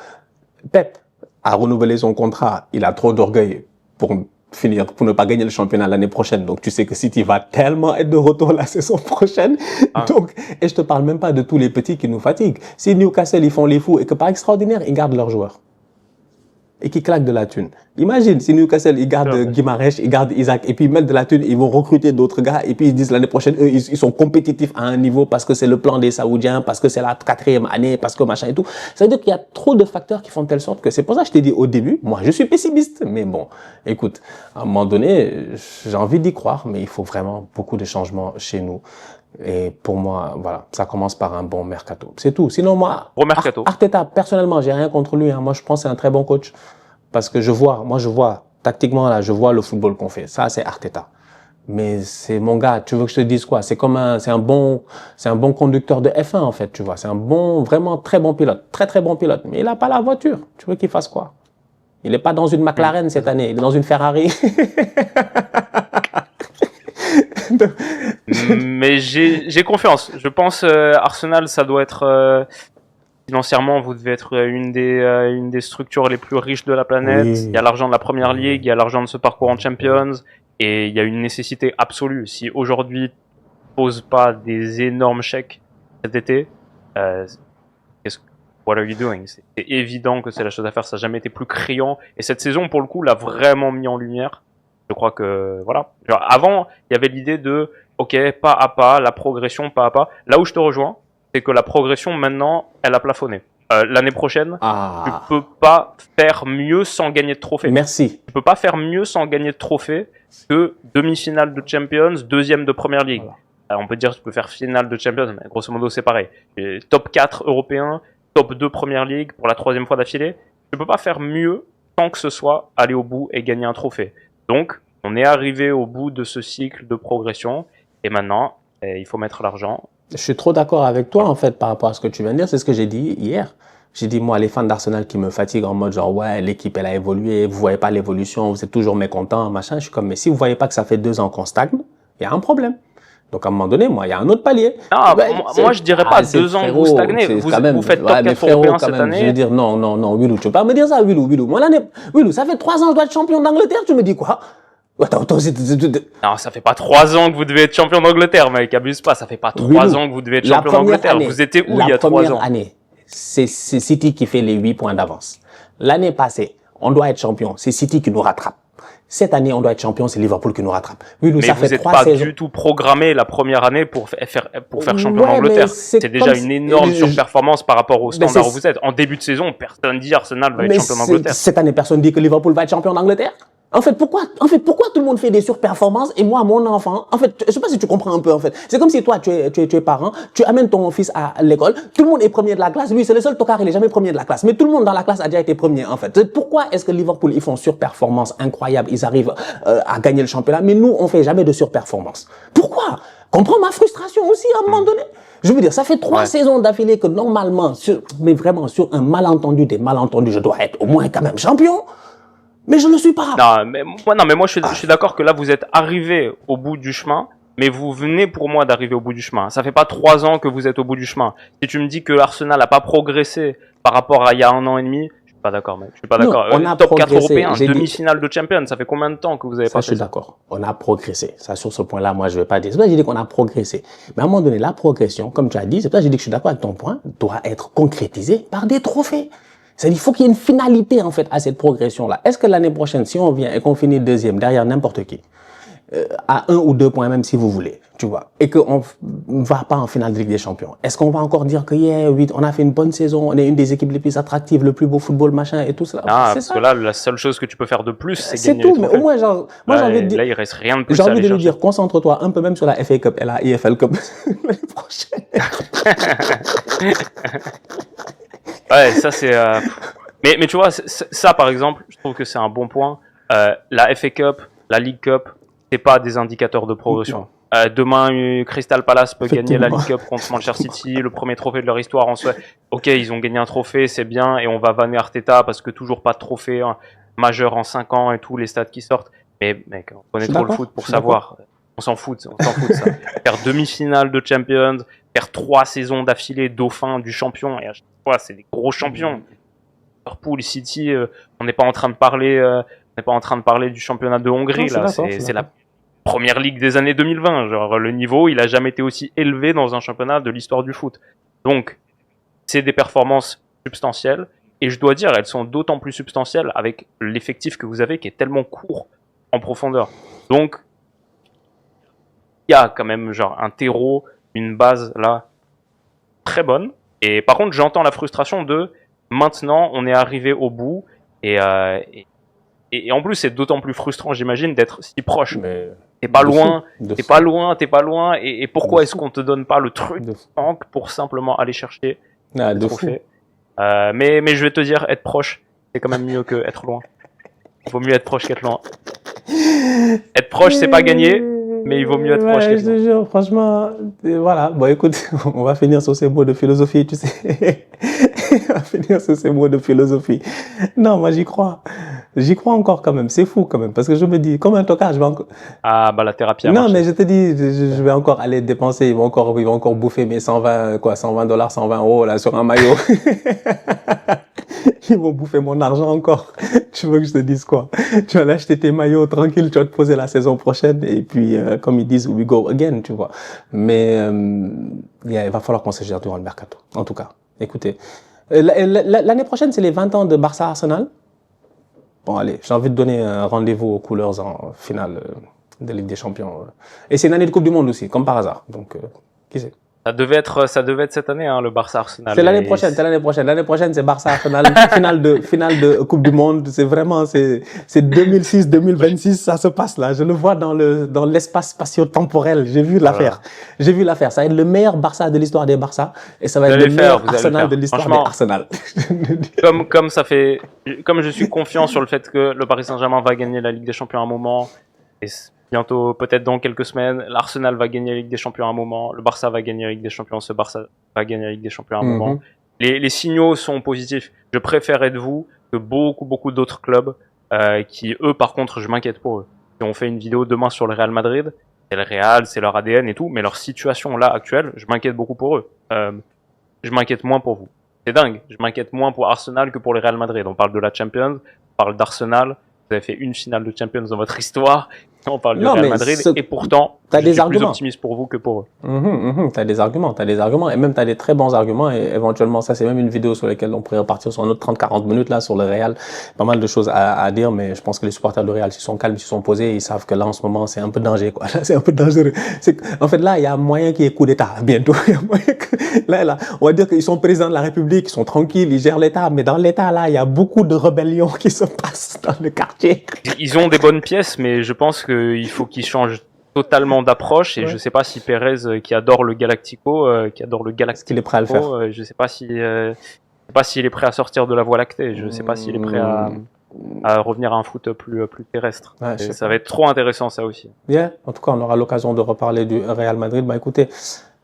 A: Pep a renouvelé son contrat. Il a trop d'orgueil pour ne pas gagner le championnat l'année prochaine. Donc, tu sais que City va tellement être de retour la saison prochaine. Ah. Donc, et je te parle même pas de tous les petits qui nous fatiguent. Si Newcastle, ils font les fous et que par extraordinaire, ils gardent leurs joueurs. Et qui claquent de la thune. Imagine, si Newcastle, ils gardent Guimarães, ils gardent Isaac, et puis ils mettent de la thune, ils vont recruter d'autres gars, et puis ils disent l'année prochaine, eux, ils sont compétitifs à un niveau parce que c'est le plan des Saoudiens, parce que c'est la 4e année, parce que machin et tout. Ça veut dire qu'il y a trop de facteurs qui font de telle sorte que c'est pour ça que je t'ai dit au début, moi, je suis pessimiste. Mais bon, écoute, à un moment donné, j'ai envie d'y croire, mais il faut vraiment beaucoup de changements chez nous. Et pour moi, voilà, ça commence par un bon mercato. C'est tout. Sinon, moi,
B: bon mercato.
A: Arteta, personnellement, j'ai rien contre lui. Hein. Moi, je pense que c'est un très bon coach. Parce que je vois, tactiquement, là, je vois le football qu'on fait. Ça, c'est Arteta. Mais c'est mon gars, tu veux que je te dise quoi? C'est un bon conducteur de F1, en fait, tu vois. C'est un vraiment très bon pilote. Très, très bon pilote. Mais il a pas la voiture. Tu veux qu'il fasse quoi? Il est pas dans une McLaren cette année. Il est dans une Ferrari.
B: Mais j'ai confiance. Je pense Arsenal, ça doit être financièrement, vous devez être une des structures les plus riches de la planète. Oui. Il y a l'argent de la Première Ligue, il y a l'argent de ce parcours en Champions, et il y a une nécessité absolue. Si aujourd'hui tu poses pas des énormes chèques cet été, what are you doing? C'est évident que c'est la chose à faire. Ça n'a jamais été plus criant. Et cette saison, pour le coup, l'a vraiment mis en lumière. Je crois que, voilà. Genre, avant, il y avait l'idée de, ok, pas à pas, la progression, pas à pas. Là où je te rejoins, c'est que la progression, maintenant, elle a plafonné. L'année prochaine, tu peux pas faire mieux sans gagner de trophée.
A: Merci.
B: Tu peux pas faire mieux sans gagner de trophée que demi-finale de Champions, deuxième de Première Ligue. Voilà. Alors, on peut dire que tu peux faire finale de Champions, mais grosso modo, c'est pareil. Top 4 européen, top 2 Première Ligue pour la 3e fois d'affilée. Tu peux pas faire mieux tant que ce soit aller au bout et gagner un trophée. Donc, on est arrivé au bout de ce cycle de progression et maintenant, il faut mettre l'argent.
A: Je suis trop d'accord avec toi, en fait, par rapport à ce que tu viens de dire. C'est ce que j'ai dit hier. J'ai dit, moi, les fans d'Arsenal qui me fatiguent en mode genre, ouais, l'équipe, elle a évolué, vous voyez pas l'évolution, vous êtes toujours mécontents, machin. Je suis comme, mais si vous voyez pas que ça fait 2 ans qu'on stagne, il y a un problème. Donc, à un moment donné, moi, il y a un autre palier.
B: Non, moi, je dirais pas 2 ans que vous stagnez. Vous faites top 4 européen cette année.
A: Je veux dire, non, Willou, tu peux pas me dire ça, Willou. Moi, Willou, ça fait 3 ans que je dois être champion d'Angleterre, tu me dis quoi? Attends,
B: non, ça fait pas 3 ans que vous devez être champion d'Angleterre, mec, abuse pas, ça fait pas 3 ans que vous devez être champion d'Angleterre. Vous étiez où il y a 3 ans?
A: La première année, c'est City qui fait les 8 points d'avance. L'année passée, on doit être champion, c'est City qui nous rattrape. Cette année, on doit être champion, c'est Liverpool qui nous rattrape.
B: Mais ça fait 3 saisons. Du tout programmé la première année pour faire champion d'Angleterre. C'est déjà une énorme surperformance par rapport au standard où vous êtes. En début de saison, personne dit Arsenal va être champion d'Angleterre.
A: Cette anne, personne dit que Liverpool va être champion d'Angleterre. En fait, pourquoi tout le monde fait des surperformances et moi, mon enfant, en fait, je sais pas si tu comprends un peu, en fait. C'est comme si toi, tu es parent, tu amènes ton fils à l'école, tout le monde est premier de la classe, lui, c'est le seul tocard, il est jamais premier de la classe. Mais tout le monde dans la classe a déjà été premier, en fait. Pourquoi est-ce que Liverpool, ils font surperformance incroyable, ils arrivent à gagner le championnat, mais nous, on fait jamais de surperformance. Pourquoi? Comprends ma frustration aussi, à un moment donné. Je veux dire, ça fait 3 saisons d'affilée que normalement, mais vraiment, sur un malentendu des malentendus, je dois être au moins quand même champion. Mais je ne le suis pas.
B: Non, mais moi, je suis d'accord que là, vous êtes arrivé au bout du chemin, mais vous venez pour moi d'arriver au bout du chemin. Ça fait pas 3 ans que vous êtes au bout du chemin. Si tu me dis que Arsenal n'a pas progressé par rapport à il y a 1 an et demi, je suis pas d'accord, mec. Je suis pas
A: Non,
B: d'accord.
A: on a
B: Top 4
A: progressé.
B: européen,
A: J'ai dit-
B: demi-finale de Champions, ça fait combien de temps que vous avez
A: Ça,
B: pas
A: je
B: fait
A: suis
B: ça?
A: d'accord. On a progressé. Ça, sur ce point-là, moi, je vais pas dire. C'est pour ça que j'ai dit qu'on a progressé. Mais à un moment donné, la progression, comme tu as dit, c'est pour ça que j'ai dit que je suis d'accord avec ton point, doit être concrétisée par des trophées. C'est-à-dire, il faut qu'il y ait une finalité, en fait, à cette progression-là. Est-ce que l'année prochaine, si on vient et qu'on finit deuxième derrière n'importe qui, à 1 ou 2 points même si vous voulez, tu vois, et qu'on ne va pas en finale de Ligue des Champions, est-ce qu'on va encore dire que oui, on a fait une bonne saison, on est une des équipes les plus attractives, le plus beau football, machin, et tout cela?
B: Ah,
A: C'est
B: parce
A: ça.
B: que là, la seule chose que tu peux faire de plus, c'est
A: C'est
B: gagner
A: tout,
B: les
A: mais
B: trophées.
A: au moins, genre, moi, j'ai envie de dire,
B: Là, il reste rien de plus
A: j'ai
B: à
A: envie
B: aller
A: de lui
B: chercher.
A: dire, concentre-toi un peu même sur la FA Cup et la EFL Cup l'année prochaine.
B: Ouais, ça c'est. Mais tu vois, ça par exemple, je trouve que c'est un bon point. La FA Cup, la League Cup, c'est pas des indicateurs de progression. Demain, Crystal Palace peut gagner la League Cup contre Manchester City, le premier trophée de leur histoire en soi. Ok, ils ont gagné un trophée, c'est bien, et on va vanner Arteta parce que toujours pas de trophée majeur en 5 ans et tout, les stats qui sortent. Mais mec, on connaît trop le foot pour savoir. On s'en fout de ça. Faire demi-finale de Champions, faire 3 saisons d'affilée dauphin du champion, et à chaque fois, c'est des gros champions. Liverpool, City, on n'est pas en train de parler, du championnat de Hongrie,
A: Non,
B: là. C'est la première ligue des années 2020. Genre, le niveau, il a jamais été aussi élevé dans un championnat de l'histoire du foot. Donc, c'est des performances substantielles. Et je dois dire, elles sont d'autant plus substantielles avec l'effectif que vous avez qui est tellement court en profondeur. Donc, il y a quand même genre un terreau, une base là très bonne. Et par contre, j'entends la frustration de maintenant, on est arrivé au bout et en plus, c'est d'autant plus frustrant, j'imagine, d'être si proche.
A: Mais
B: T'es pas
A: de
B: loin,
A: fou,
B: t'es pas loin. Et pourquoi est-ce qu'on te donne pas le truc
A: de fou.
B: manque pour simplement aller chercher
A: Ah,
B: le
A: de fou.
B: trophée? Mais je vais te dire, être proche, c'est quand même mieux que être loin. Il vaut mieux être proche qu'être loin. Être proche, c'est pas gagner, mais il vaut mieux être proche
A: Ouais,
B: qu'être
A: je te
B: loin.
A: jure, franchement, voilà. Bon, écoute, on va finir sur ces mots de philosophie, tu sais. On va finir sur ces mots de philosophie. Non, moi, j'y crois. J'y crois encore quand même. C'est fou quand même. Parce que je me dis, comme un tocard, je vais encore.
B: Ah, bah, la thérapie a
A: Non,
B: marché.
A: mais je te dis, je vais encore aller dépenser. Ils vont encore bouffer mes 120 $, 120 €, là, sur un maillot. Ils vont bouffer mon argent encore. Tu veux que je te dise quoi? Tu vas aller acheter tes maillots tranquille, tu vas te poser la saison prochaine et puis, comme ils disent, we go again, tu vois. Mais il va falloir qu'on se gère durant le mercato. En tout cas, écoutez. L'année prochaine, c'est les 20 ans de Barça-Arsenal. Bon, allez, j'ai envie de donner un rendez-vous aux Couleurs en finale de Ligue des Champions. Et c'est une année de Coupe du Monde aussi, comme par hasard. Donc, qui sait?
B: Ça devait être cette année, hein, le Barça-Arsenal.
A: C'est l'année prochaine. L'année prochaine, c'est Barça-Arsenal, finale de Coupe du Monde. C'est vraiment, c'est 2006, 2026, ça se passe là. Je le vois dans l'espace spatio-temporel. J'ai vu l'affaire. Ça va être le meilleur Barça de l'histoire des Barça. Et ça va être le meilleur Arsenal de l'histoire des Arsenal.
B: Comme je suis confiant sur le fait que le Paris Saint-Germain va gagner la Ligue des Champions à un moment, et bientôt, peut-être dans quelques semaines, l'Arsenal va gagner la Ligue des Champions à un moment, le Barça va gagner la Ligue des Champions, ce Barça va gagner la Ligue des Champions à un moment. Les signaux sont positifs. Je préfère être vous que beaucoup d'autres clubs qui, eux, par contre, je m'inquiète pour eux. Si on fait une vidéo demain sur le Real Madrid, c'est le Real, c'est leur ADN et tout, mais leur situation là actuelle, je m'inquiète beaucoup pour eux. Je m'inquiète moins pour vous. C'est dingue. Je m'inquiète moins pour Arsenal que pour le Real Madrid. On parle de la Champions, on parle d'Arsenal. Vous avez fait une finale de Champions dans votre histoire. On parle du Real Madrid. Et pourtant, je suis plus optimiste pour vous que pour eux.
A: T'as des arguments. Et même t'as des très bons arguments. Et éventuellement, ça, c'est même une vidéo sur laquelle on pourrait repartir sur un autre 30-40 minutes là, sur le Real. Pas mal de choses à dire, mais je pense que les supporters du Real, s'ils sont calmes, s'ils sont posés, ils savent que là, en ce moment, c'est un peu danger, quoi. Là, c'est un peu dangereux. En fait, là, il y a moyen qu'il y ait coup d'État, bientôt. Il y a moyen que, là, on va dire qu'ils sont présidents de la République, ils sont tranquilles, ils gèrent l'État. Mais dans l'État, là, il y a beaucoup de rébellions qui se passent dans le quartier.
B: Ils ont des bonnes pièces, mais je pense qu'il faut qu'ils changent totalement d'approche. Et je sais pas si Pérez, qui adore le Galactico,
A: est-ce qu'il est prêt à le faire?
B: Je sais pas s'il est prêt à sortir de la Voie lactée. Je sais pas s'il est prêt à revenir à un foot plus terrestre.
A: Ouais,
B: ça va être trop intéressant, ça aussi.
A: Bien. En tout cas, on aura l'occasion de reparler du Real Madrid. Bah, écoutez,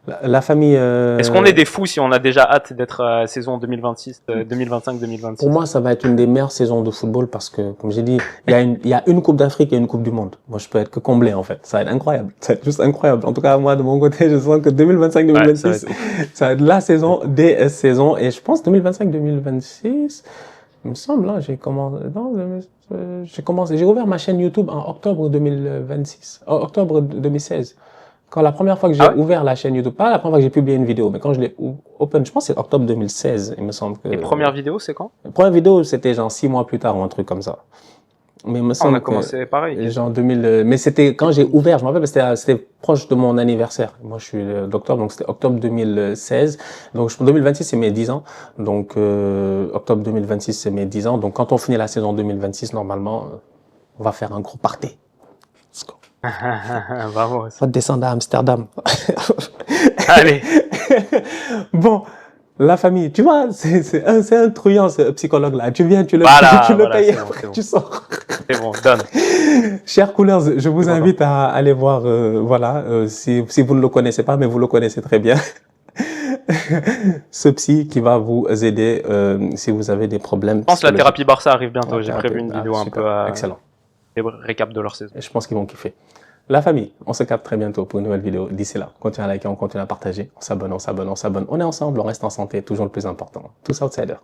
A: La famille.
B: Est-ce qu'on est des fous si on a déjà hâte d'être saison 2026, 2025-2026?
A: Pour moi, ça va être une des meilleures saisons de football parce que, comme j'ai dit, il y a une Coupe d'Afrique et une Coupe du Monde. Moi, je peux être que comblé, en fait. Ça va être incroyable. Ça va être juste incroyable. En tout cas, moi, de mon côté, je sens que 2025-2026, ça va être la saison des saisons. Et je pense 2025-2026, il me semble, là, j'ai ouvert ma chaîne YouTube en octobre 2026, octobre 2016. Quand la première fois que j'ai ouvert la chaîne YouTube, pas la première fois que j'ai publié une vidéo, mais quand je l'ai open, je pense que c'est octobre 2016, il me semble que.
B: Les premières vidéos, c'est quand?
A: La première vidéo, c'était genre 6 mois plus tard ou un truc comme ça. Mais il me semble
B: on a commencé pareil.
A: Genre 2000, mais c'était quand j'ai ouvert, je me rappelle, c'était proche de mon anniversaire. Moi, je suis d'octobre, donc c'était octobre 2016. Donc 2026, c'est mes 10 ans. Donc octobre 2026, c'est mes 10 ans. Donc quand on finit la saison 2026, normalement, on va faire un gros party. Let's go.
B: Bravo.
A: On va descendre à Amsterdam.
B: Allez.
A: Bon, la famille, tu vois, c'est un truand, ce psychologue-là. Tu viens, tu le payes, après tu sors.
B: C'est bon, donne.
A: Chers coolers, je vous invite à aller voir, si vous ne le connaissez pas, mais vous le connaissez très bien. Ce psy qui va vous aider si vous avez des problèmes.
B: Je pense que la thérapie Barça arrive bientôt. J'ai prévu une vidéo un peu
A: excellent.
B: Récap de leur saison.
A: Et je pense qu'ils vont kiffer. La famille, on se capte très bientôt pour une nouvelle vidéo. D'ici là, continuez à liker, on continue à partager. On s'abonne. On est ensemble, on reste en santé, toujours le plus important. Tous outsiders.